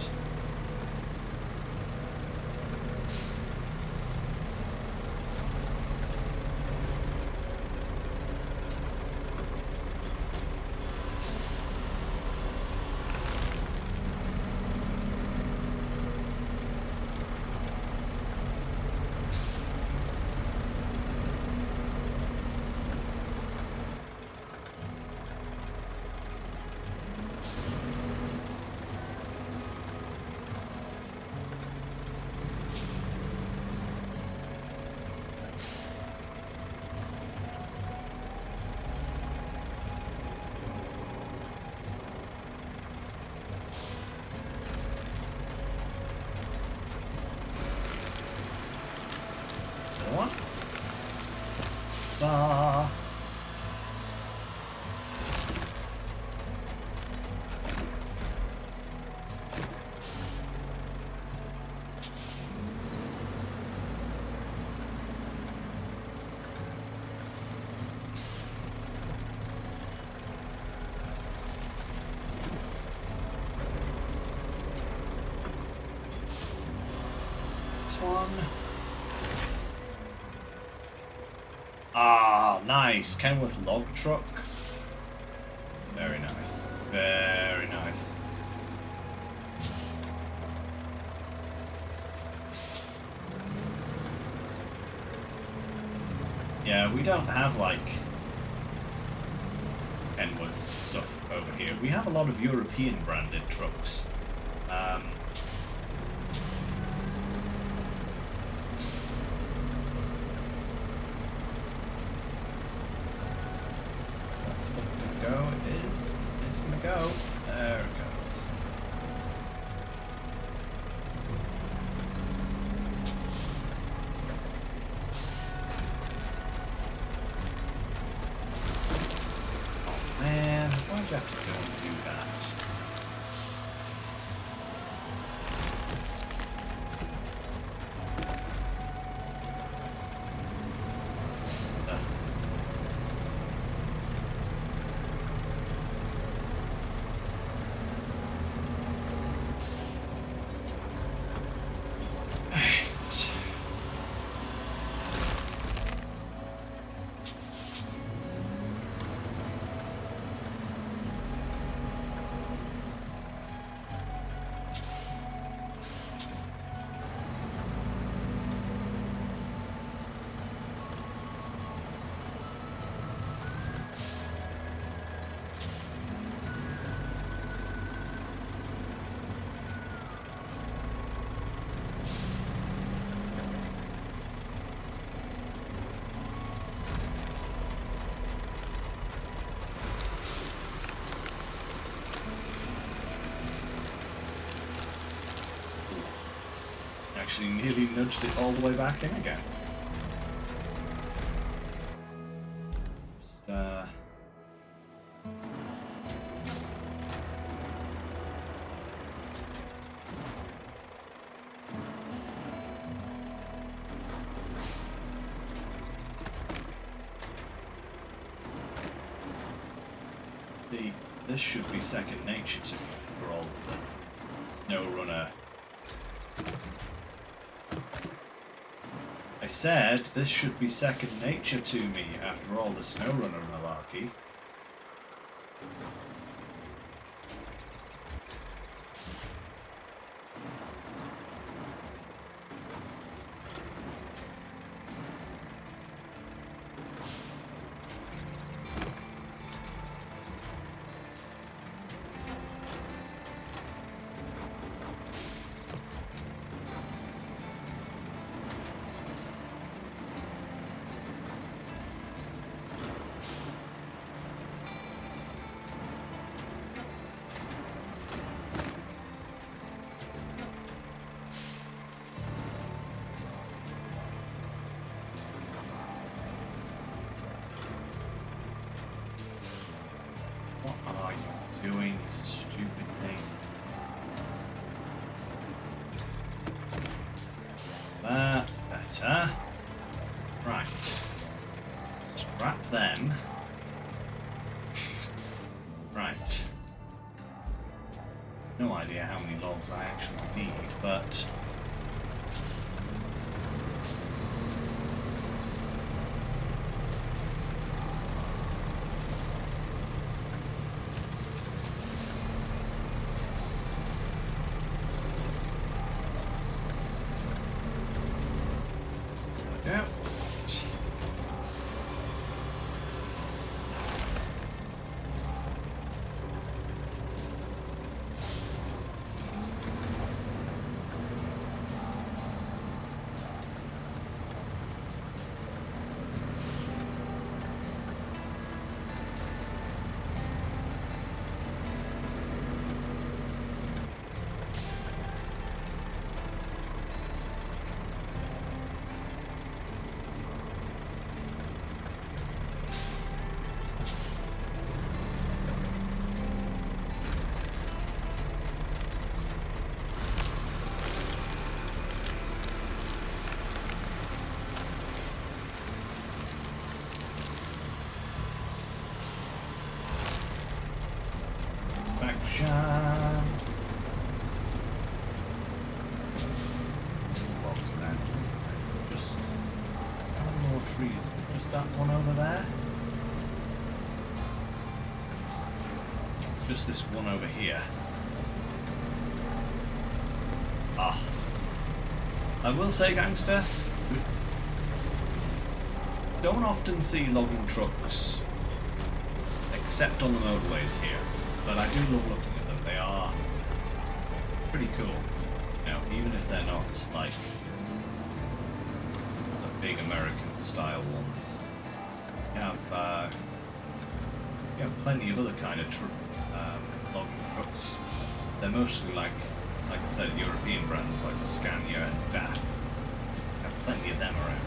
One. Ta. This one. Ah, nice. Kenworth log truck. Very nice. Very nice. Yeah, we don't have like Kenworth stuff over here. We have a lot of European branded trucks. Go. There it goes. Oh man, why'd you have to go and do that? Actually nearly nudged it all the way back in again. Just, see, this should be second nature to me for all of the SnowRunner. I said this should be second nature to me after all the SnowRunner malarkey. doing, you stupid thing? That's better. Right. Strap them. Right. No idea how many logs I actually need, but... Yeah. Action. What was that? Just how many more trees? Is it just that one over there? It's just this one over here. Ah. I will say, gangster, we don't often see logging trucks except on the motorways here. But I do love looking at them. They are pretty cool. You know, even if they're not like the big American style ones. You have plenty of other kind of logging trucks. They're mostly like I said, European brands like Scania and DAF. Have plenty of them around.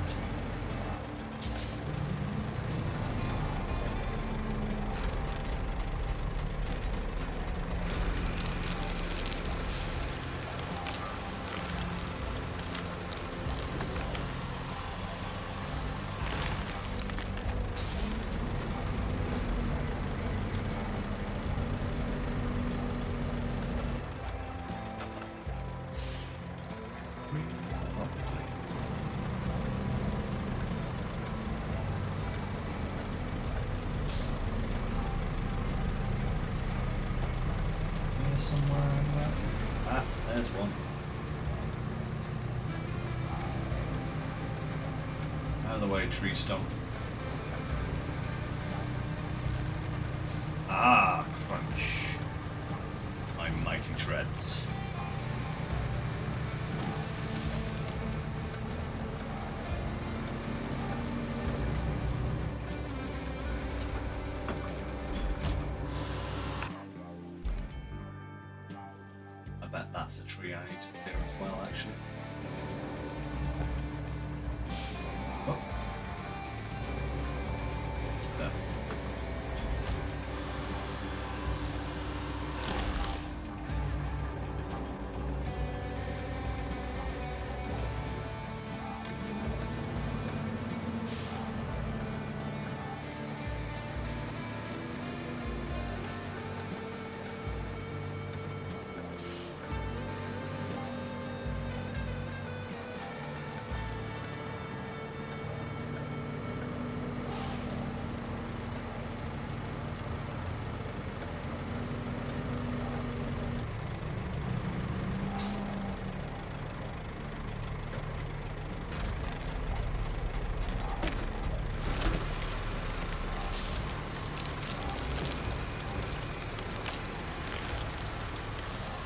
There's one. Out of the way, tree stump. Ah, crunch. My mighty treads. That's a tree I need to clear as well, actually. Oh. There.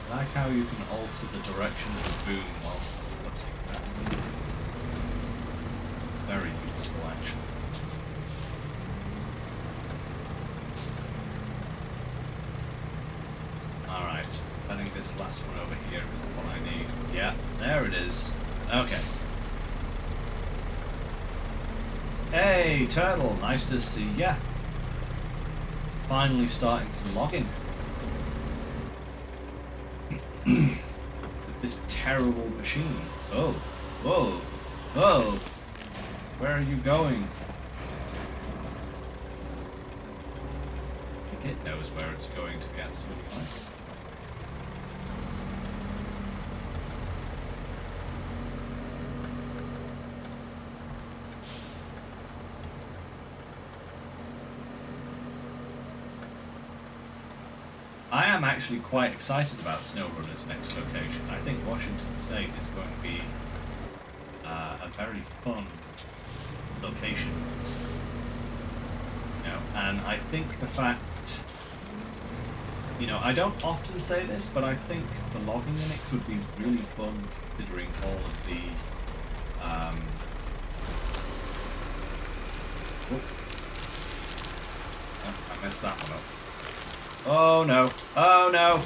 I like how you can alter the direction of the boom whilst it's putting that. Very useful, actually. Alright, I think this last one over here is the one I need. Yeah, there it is. Okay. Hey, Turtle, nice to see ya. Finally starting some logging. with this terrible machine. Oh, whoa, whoa! Where are you going? I think it knows where it's going, to be absolutely honest. I am actually quite excited about SnowRunner's next location. I think Washington State is going to be a very fun location. You know, and I think the fact, you know, I don't often say this, but I think the logging in it could be really fun considering all of the oh, I messed that one up. Oh no! Oh no!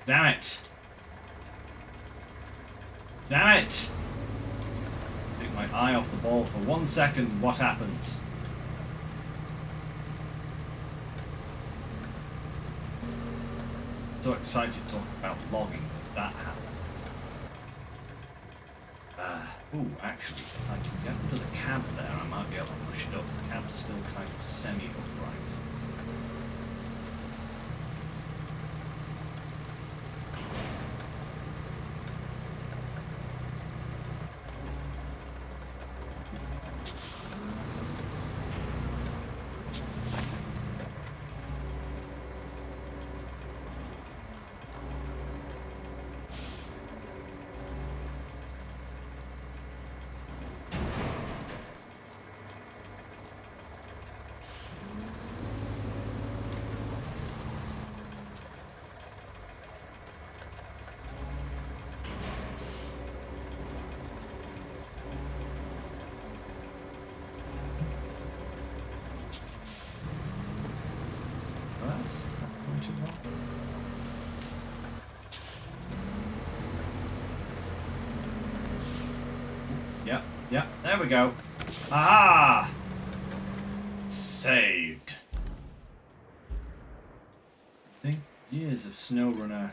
Damn it! Damn it! Take my eye off the ball for 1 second. What happens? So excited to talk about logging that happens. Ooh, actually, if I can get rid of the cab there, I might be able to push it up. The cab's still kind of semi-upright. Yep, there we go. Aha! Saved. I think years of SnowRunner.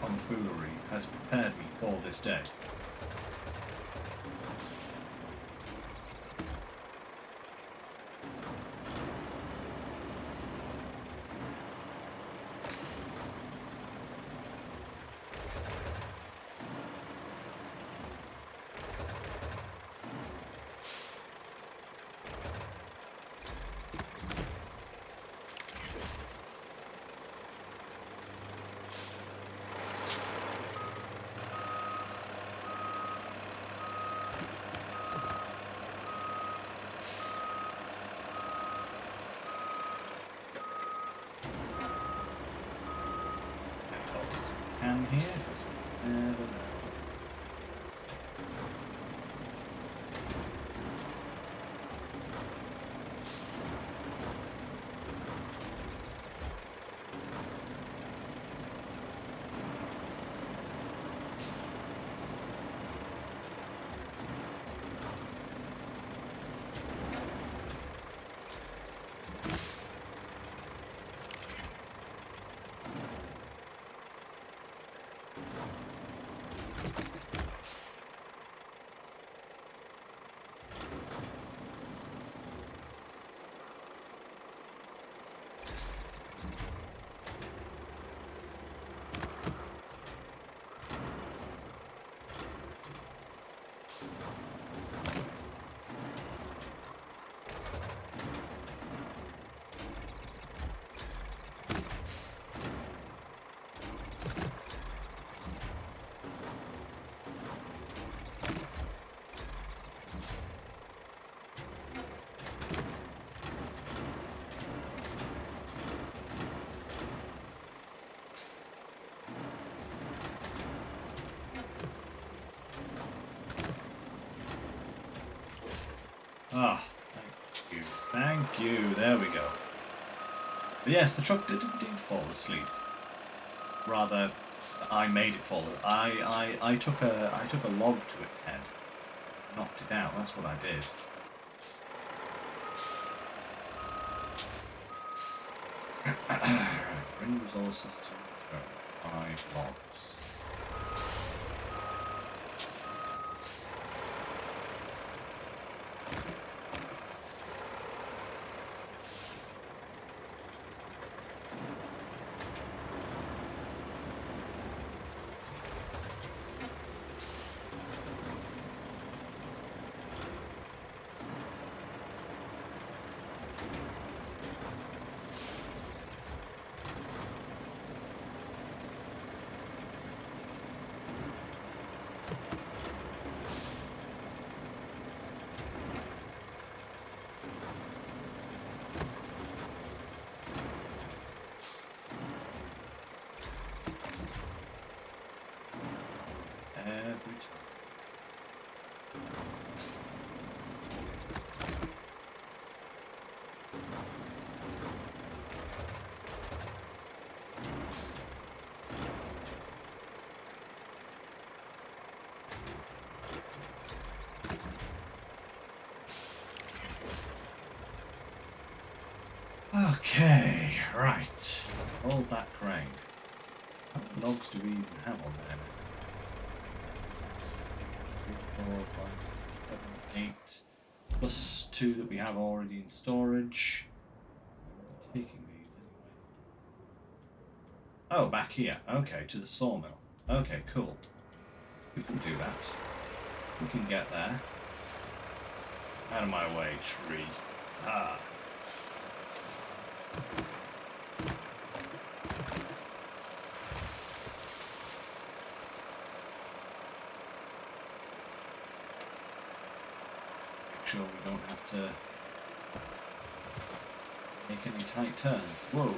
Tomfoolery has prepared me for this day. Here, because we never know. Ah, thank you. Thank you. There we go. But yes, the truck did indeed fall asleep. Rather I made it fall. I took a log to its head, knocked it out. That's what I did. Right, bring resources to the 5 logs. Every time. Okay, right. Hold that crane. How many logs do we even have on there now? 3, 4, 5, 6, 7, 8. Plus 2 that we have already in storage. I'm taking these anyway. Oh, back here. Okay, to the sawmill. Okay, cool. We can do that. We can get there. Out of my way, tree. Ah. Make sure we don't have to make any tight turns. Whoa.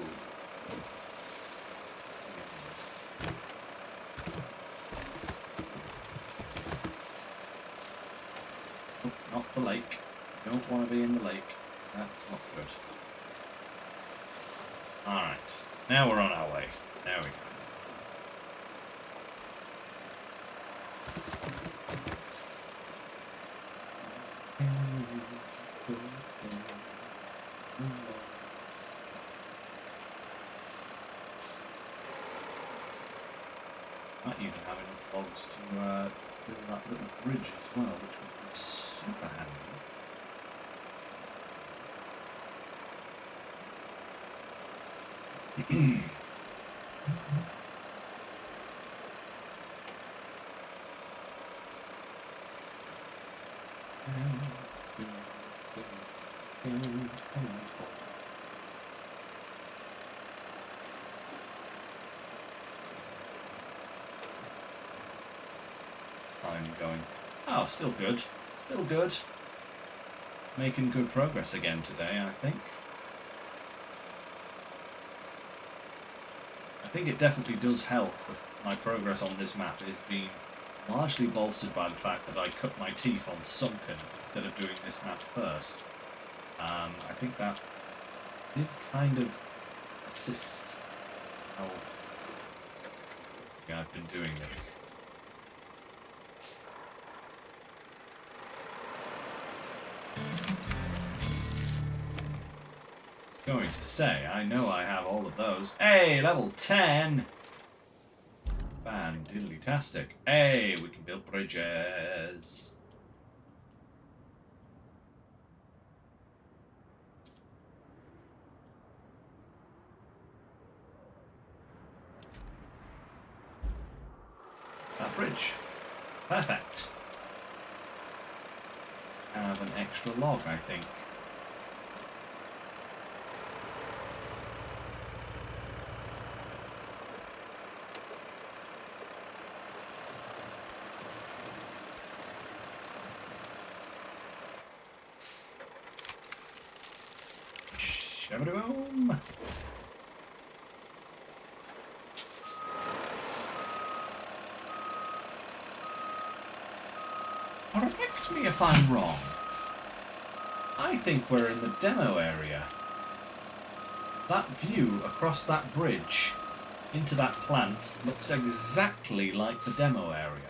Oh, not the lake. Don't want to be in the lake. That's not good. Alright, now we're on our way. There we go. Might even have enough logs to build that little bridge as well, which would be super handy. Time going. Oh, still good. Still good. Making good progress again today, I think. I think it definitely does help that my progress on this map is being largely bolstered by the fact that I cut my teeth on Sunken instead of doing this map first. I think that did kind of assist how I've been doing this. Going to say, I know I have all of those. Hey, level 10! Fan-diddly-tastic. Hey, we can build bridges. That bridge. Perfect. Have an extra log, I think. Shabba-boom! Correct me if I'm wrong. I think we're in the demo area. That view across that bridge into that plant looks exactly like the demo area.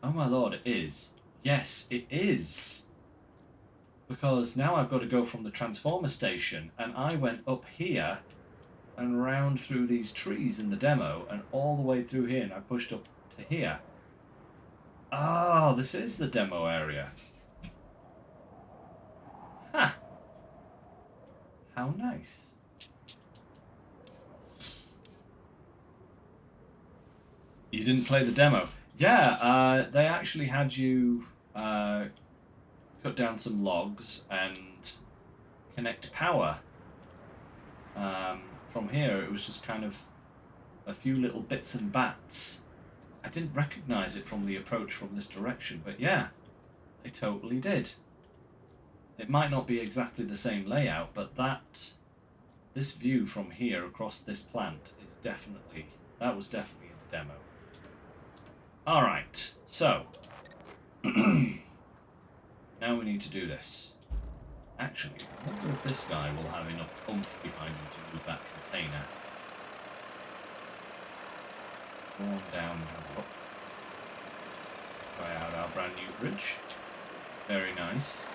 Oh my lord, it is. Yes, it is. Because now I've got to go from the transformer station, and I went up here and round through these trees in the demo and all the way through here, and I pushed up to here. Oh, this is the demo area. Ha! How nice. You didn't play the demo? Yeah, they actually had you cut down some logs and connect power. From here, it was just kind of a few little bits and bats. I didn't recognize it from the approach from this direction, but yeah, they totally did. It might not be exactly the same layout, but this view from here across this plant is definitely, that was definitely in the demo. Alright, so now we need to do this. Actually, I wonder if this guy will have enough oomph behind him to move that container. Go on down and have a look. Try out our brand new bridge. Very nice.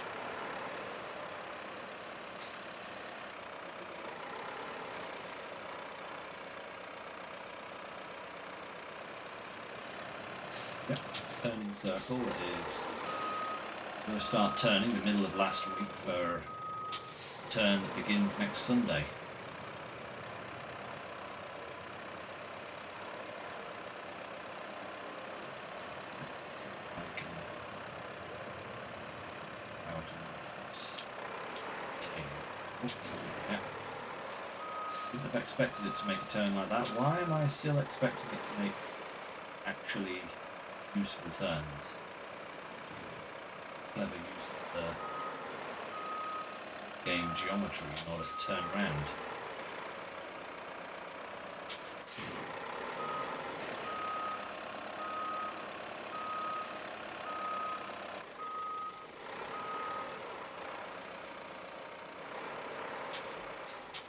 Yep, turning circle is going to start turning the middle of last week for a turn that begins next Sunday. Let's see if I can out of this tail. Yeah. Wouldn't have expected it to make a turn like that. Why am I still expecting it to make actually useful turns? Clever use of the game geometry in order to turn around.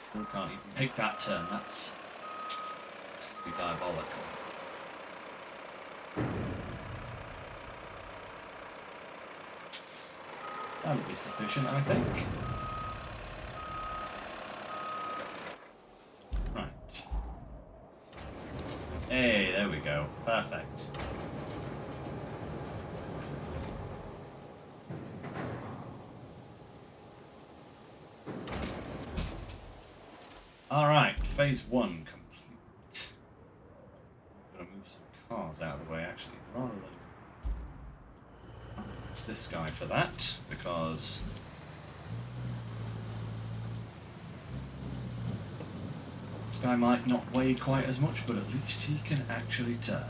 Still can't even make that turn. That's pretty diabolical. That'll be sufficient, I think. Right. Hey, there we go. Perfect. Alright, phase 1 complete. I'm going to move some cars out of the way, actually, rather than this guy for that, because this guy might not weigh quite as much, but at least he can actually turn.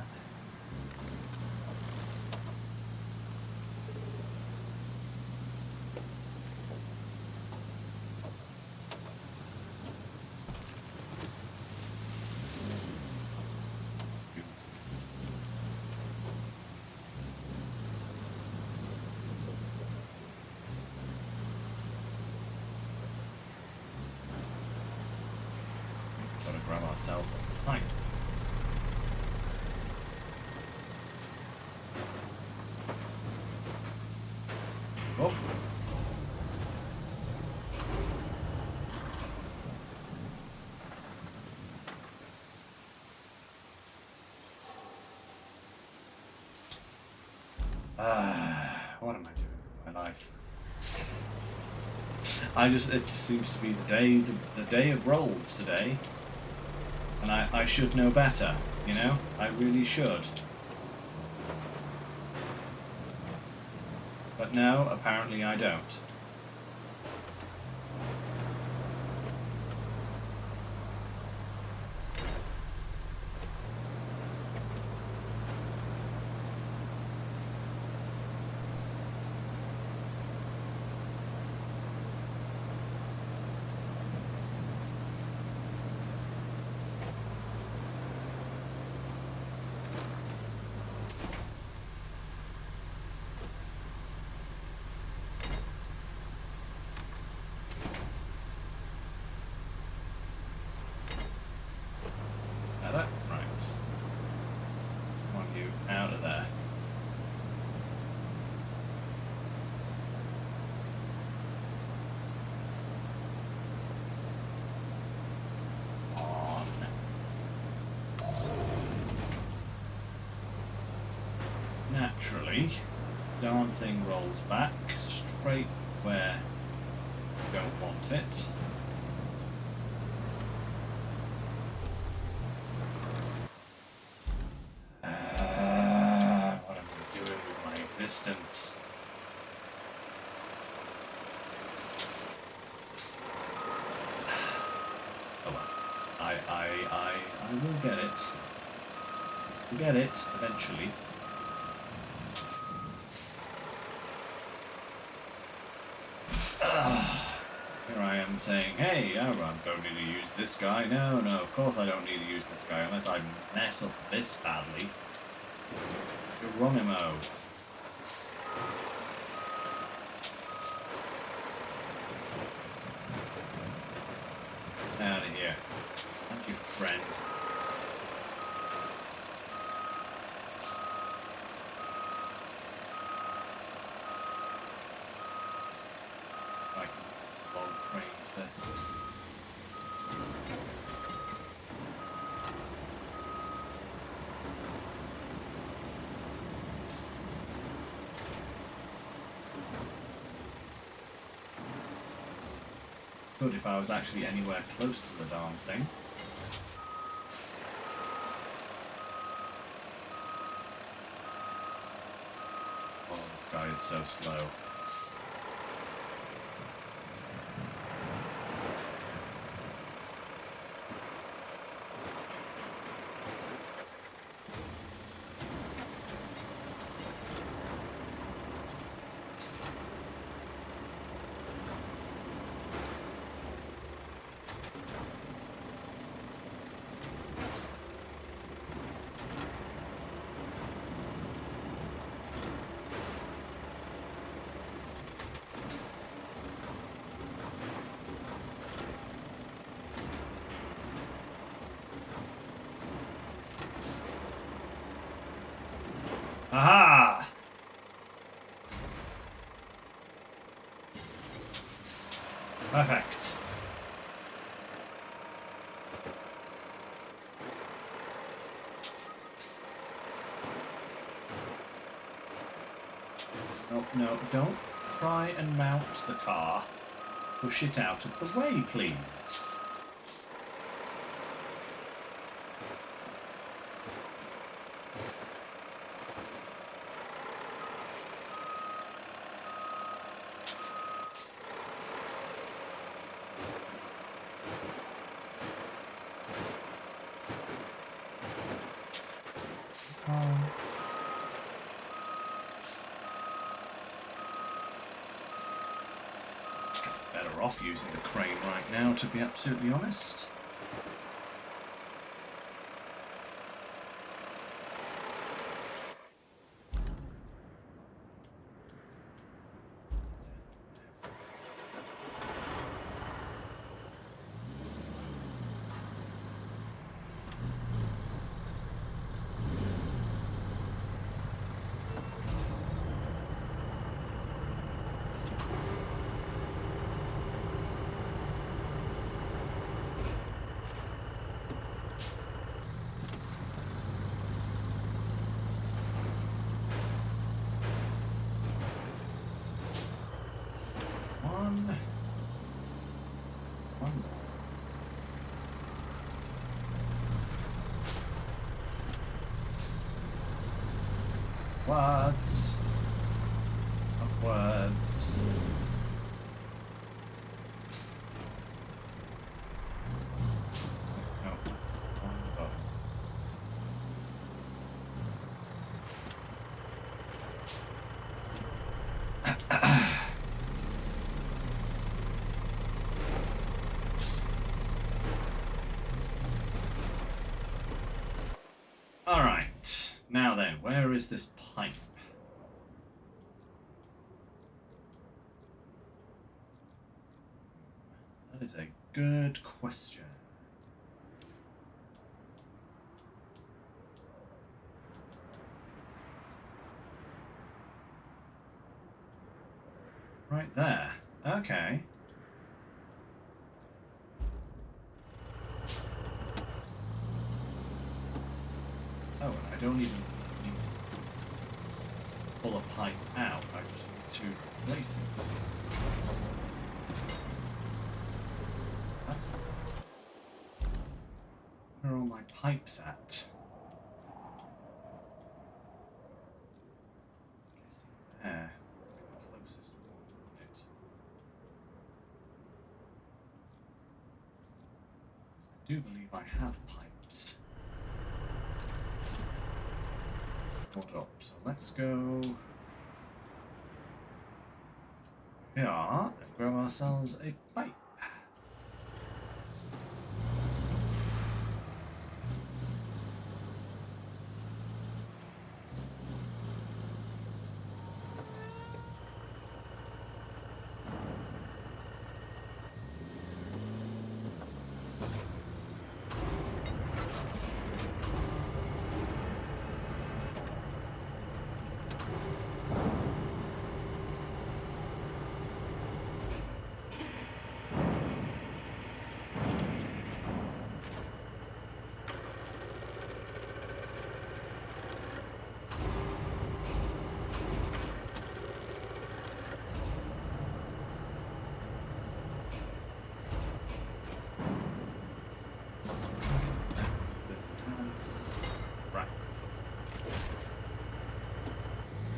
Grab ourselves a pipe. Oh. What am I doing with my life? It just seems to be the day of rolls today. And I should know better, you know? I really should. But no, apparently I don't. theory, darn thing rolls back straight where you don't want it. What am I doing with my existence? Oh well. I will get it. We'll get it eventually. Here I am saying, hey, I don't need to use this guy. No, of course I don't need to use this guy unless I mess up this badly. Geronimo. Out of here. Thank you, friend. I can log crane to... Good if I was actually anywhere close to the darn thing. Oh, this guy is so slow. Aha! Perfect. No, don't try and mount the car. Push it out of the way, please. Better off using the crane right now, to be absolutely honest. Upwards. Upwards. No. One above. Alright. Now then, where is this pipe? That is a good question. Right there. Okay. Oh, and I don't even need to pull pipe out. I just need to place it. That's... Where are all my pipes at? I'm guessing there. The closest one, isn't it? I do believe I have pipes stored up. So let's go here and grab ourselves a pipe.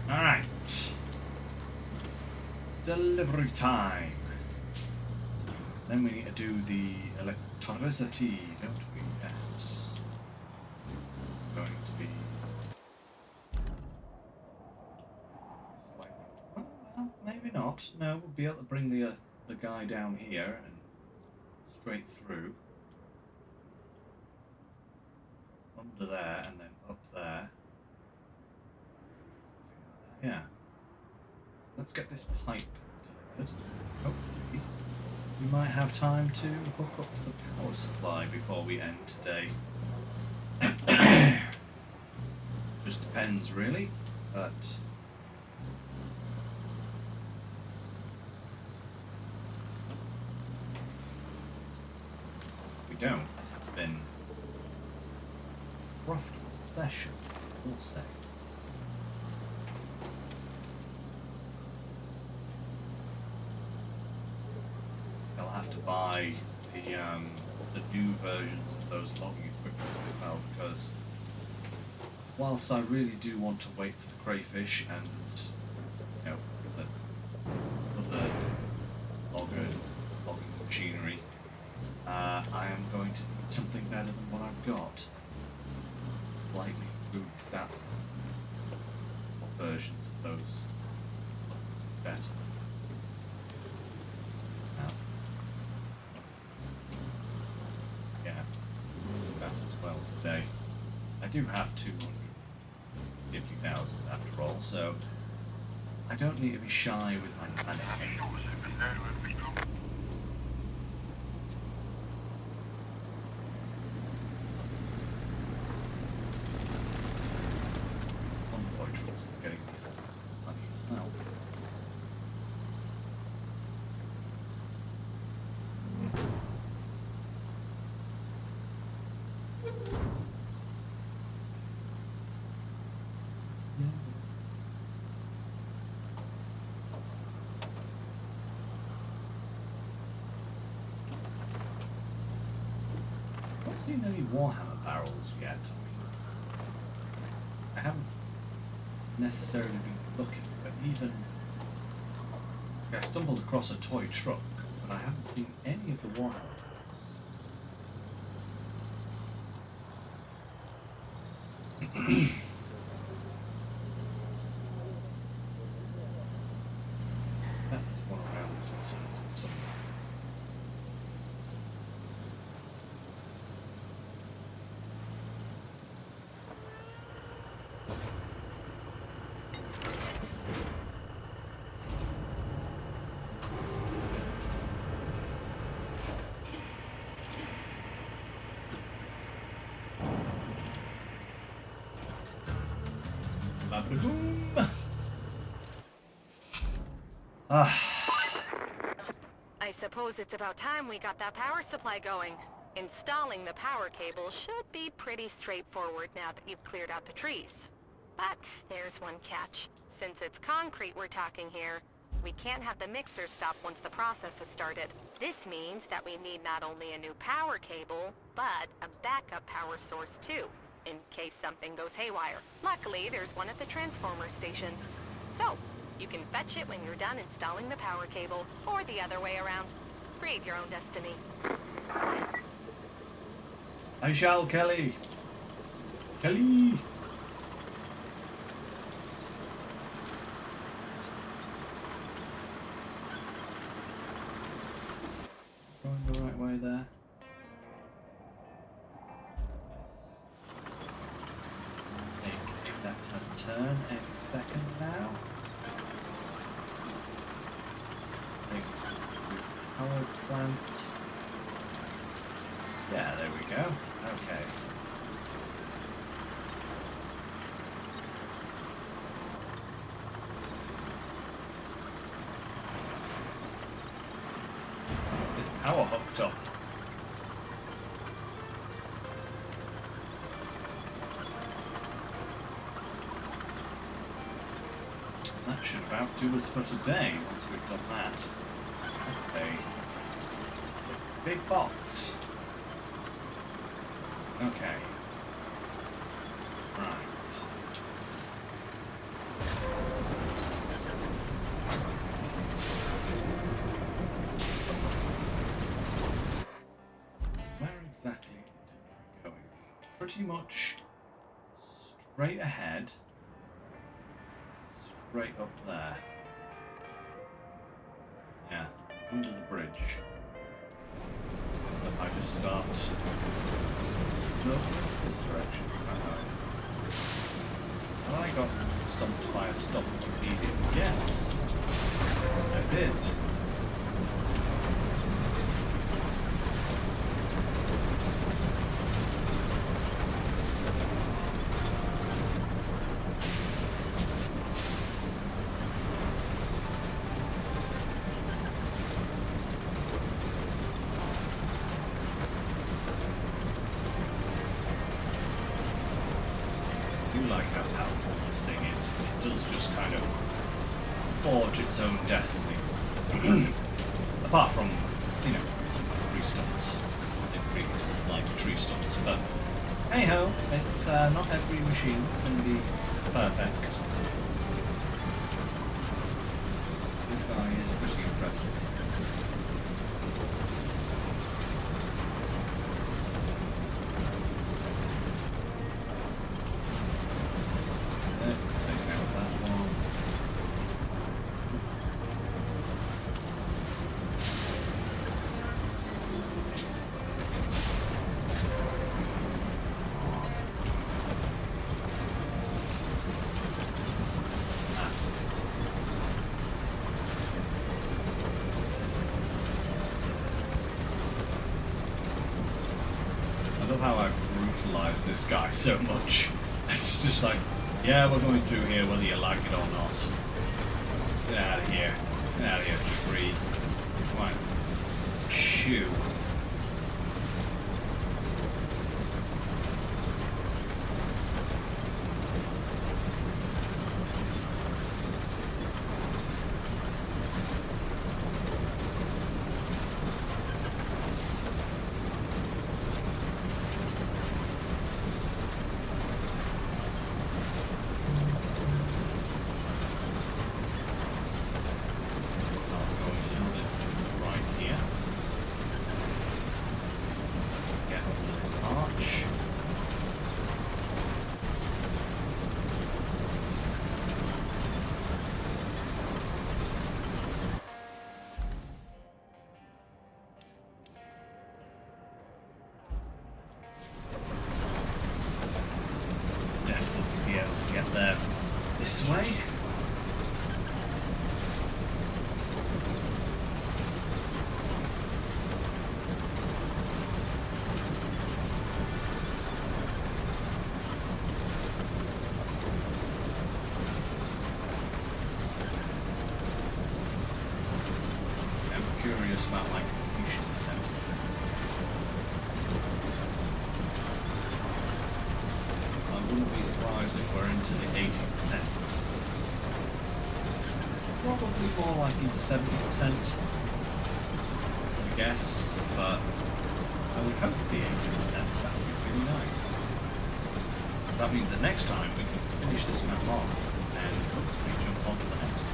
Alright. Delivery time. Then we need to do the electricity, don't we? Yes. It's going to be slightly... Well, maybe not. No, we'll be able to bring the guy down here and straight through. Under there and then up there. Something like that, yeah. So let's get this pipe delivered. Hopefully we might have time to hook up the power supply before we end today. Just depends really, but if we don't, this has been a profitable session, I will say. I'll have to buy the new versions of those logging equipment as well, because whilst I really do want to wait for the crayfish and the other logging machinery, I am going to need something better than what I've got. Slightly improved stats versions of those better. Yeah, that as well today. I do have 250,000 after all, so I don't need to be shy with my money. Convoy troops is getting money as well. I haven't seen any Warhammer barrels yet. I haven't necessarily been looking, but even I stumbled across a toy truck, but I haven't seen any of the Warhammer. That's one around this vicinity somewhere. Ba-ba-boom. I suppose it's about time we got that power supply going. Installing the power cable should be pretty straightforward now that you've cleared out the trees. But there's one catch. Since it's concrete we're talking here, we can't have the mixer stop once the process has started. This means that we need not only a new power cable, but a backup power source too, in case something goes haywire. Luckily, there's one at the transformer station. So, you can fetch it when you're done installing the power cable, or the other way around. Create your own destiny. I shall, Kelly. Kelly! Going the right way there. Yes. Make a left-hand turn any second now. Take the power plant. Yeah, there we go. Okay. Is power hooked up? That should about do us for today once we've done that. Okay. Big box. Okay. Right. Where exactly are we going? Pretty much straight ahead. Straight up there. Yeah, under the bridge. If I just start looking this direction. Have I got stumped by a stumped medium? Yes! I did. Like how powerful this thing is. It does just kind of forge its own destiny. Apart from, you know, tree stumps. I didn't really like tree stumps, but hey ho, it's not every machine can be perfect. This guy is pretty impressive. I love how I brutalize this guy so much. It's just like, yeah, we're going through here whether you like it or not. Get out of here. Get out of here, tree. Come on. Shoo. This way? I'm curious about my completion percentage. I wouldn't be surprised if we're into the 80%. Probably more likely the 70%, I guess, but I would hope the 80%. That would be really nice. That means that next time we can finish this map off and hopefully jump on to the next one.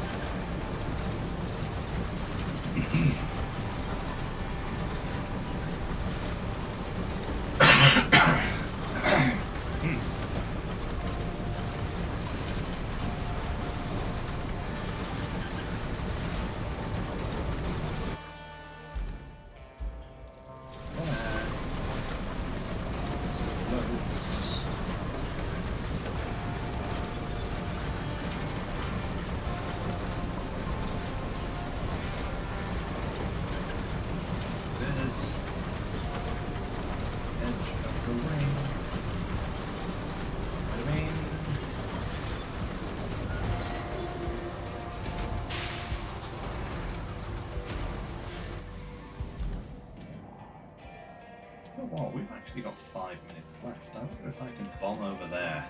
Well, we've actually got 5 minutes left. I wonder if I can bomb over there.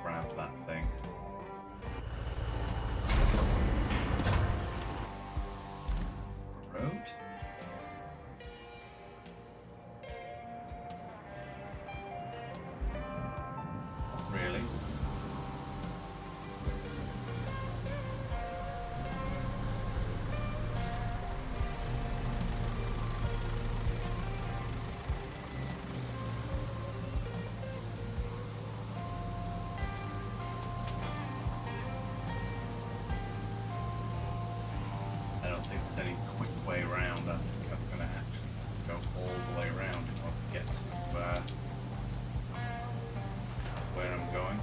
Grab that thing. Road? Not really. There's any quick way around. I think I'm going to actually go all the way around in order to get to where I'm going.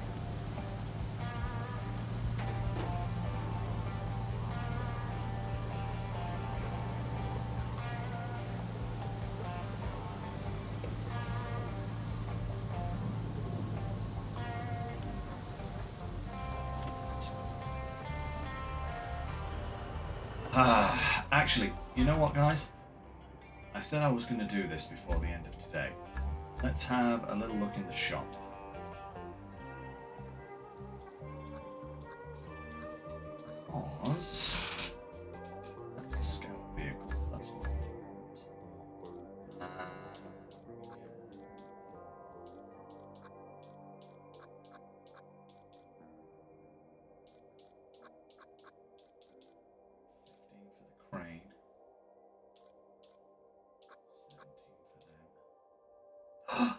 Actually, you know what, guys? I said I was going to do this before the end of today. Let's have a little look in the shop. Because... let's scout vehicles, that's not important. Crane. 17 for them.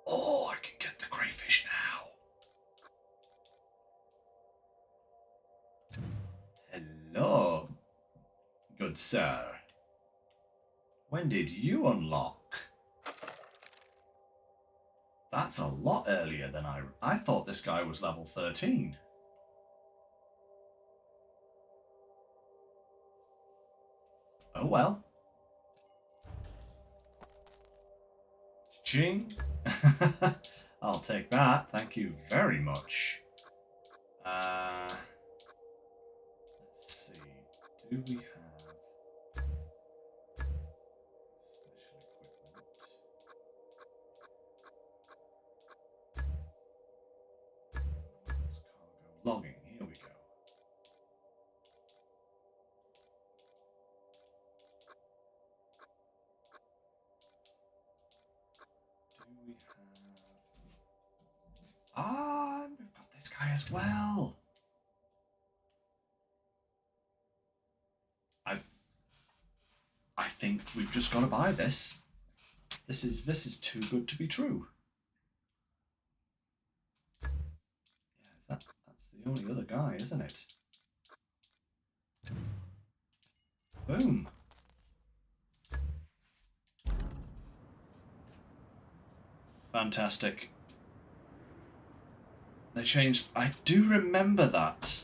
Oh, I can get the crayfish now. Hello, good sir. When did you unlock? That's a lot earlier than I thought this guy was level 13. Oh well. Ching. I'll take that. Thank you very much. Let's see. Do we have special equipment? Cargo logging. Here we go. We have... we've got this guy as well. I think we've just got to buy this. This is too good to be true. Yeah, that's the only other guy, isn't it? Boom. Fantastic. They changed... I do remember that.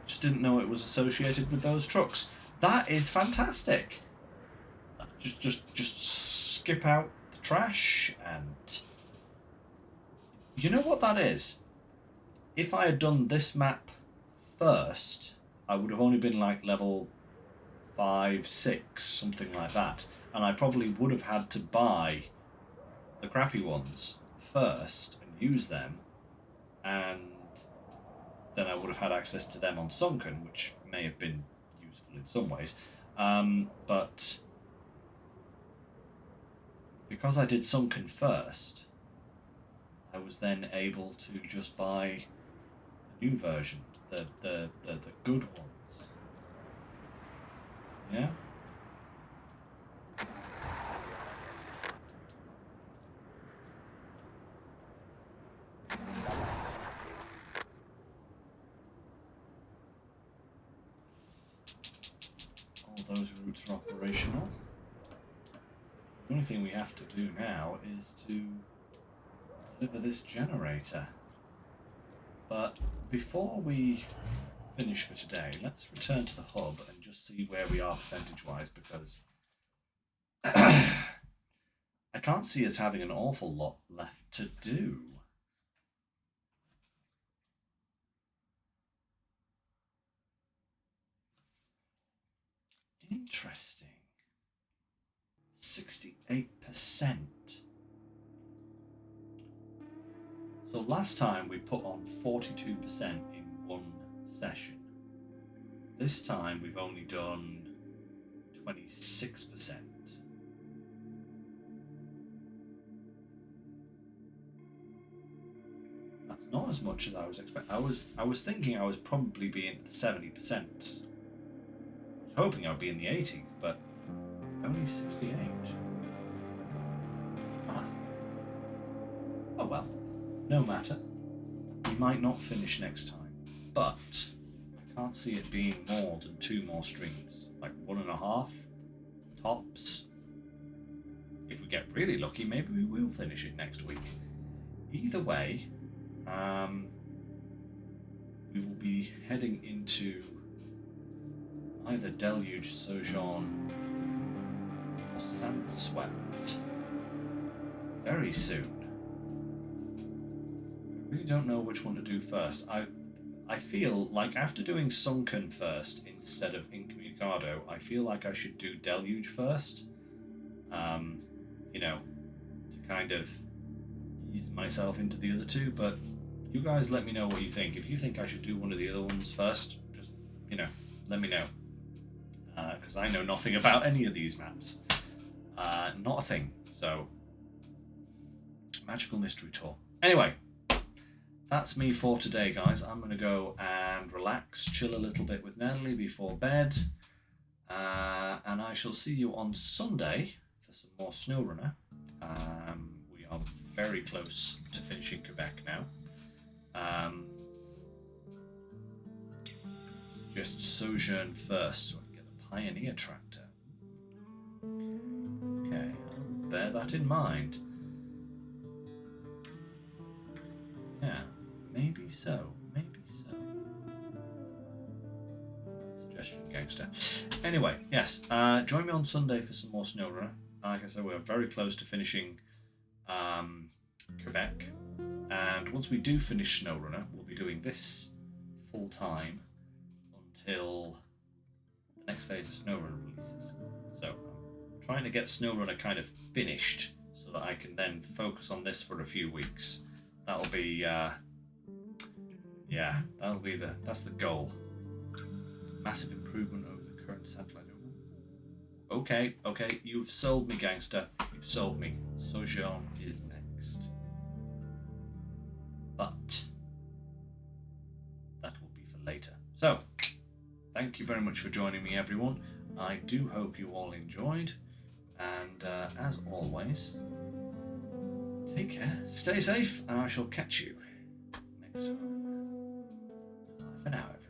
I just didn't know it was associated with those trucks. That is fantastic. Just skip out the trash and... you know what that is? If I had done this map first, I would have only been like level 5, 6, something like that. And I probably would have had to buy the crappy ones first and use them, and then I would have had access to them on Sunken, which may have been useful in some ways. But because I did Sunken first, I was then able to just buy the new version, the good ones. Yeah? All those routes are operational. The only thing we have to do now is to deliver this generator. But before we finish for today, let's return to the hub and just see where we are percentage-wise, because I can't see us having an awful lot left to do. Interesting. 68%. So last time we put on 42% in one session. This time we've only done 26%. That's not as much as I was expecting. I was thinking I was probably being at the 70%. I was hoping I would be in the 80s, but only 68. Ah. Oh well, no matter. We might not finish next time, but I can't see it being more than 2 more streams, like 1.5 tops. If we get really lucky, maybe we will finish it next week. Either way, we will be heading into either Deluge, Sojourn, or Sandswept very soon. I really don't know which one to do first. I feel like after doing Sunken first instead of Incommunicado, I feel like I should do Deluge first. You know, to kind of ease myself into the other two, but you guys let me know what you think. If you think I should do one of the other ones first, just, you know, let me know. Because I know nothing about any of these maps. Not a thing. So, Magical Mystery Tour. Anyway, that's me for today, guys. I'm going to go and relax, chill a little bit with Natalie before bed. And I shall see you on Sunday for some more SnowRunner. We are very close to finishing Quebec now. Just Sojourn first so I can get the Pioneer Tractor. Okay, I'll bear that in mind. Yeah, maybe so, maybe so. Suggestion, gangster. Anyway, yes, join me on Sunday for some more SnowRunner. Like I said, we're very close to finishing Quebec. And once we do finish SnowRunner, we'll be doing this full time until the next phase of SnowRunner releases. So I'm trying to get SnowRunner kind of finished so that I can then focus on this for a few weeks. That'll be, yeah, that's the goal. Massive improvement over the current satellite. Okay, you've sold me, gangster. You've sold me. Sojourn is next. But that will be for later. So, thank you very much for joining me, everyone. I do hope you all enjoyed. And as always, take care, stay safe, and I shall catch you next time. Bye for now, everyone.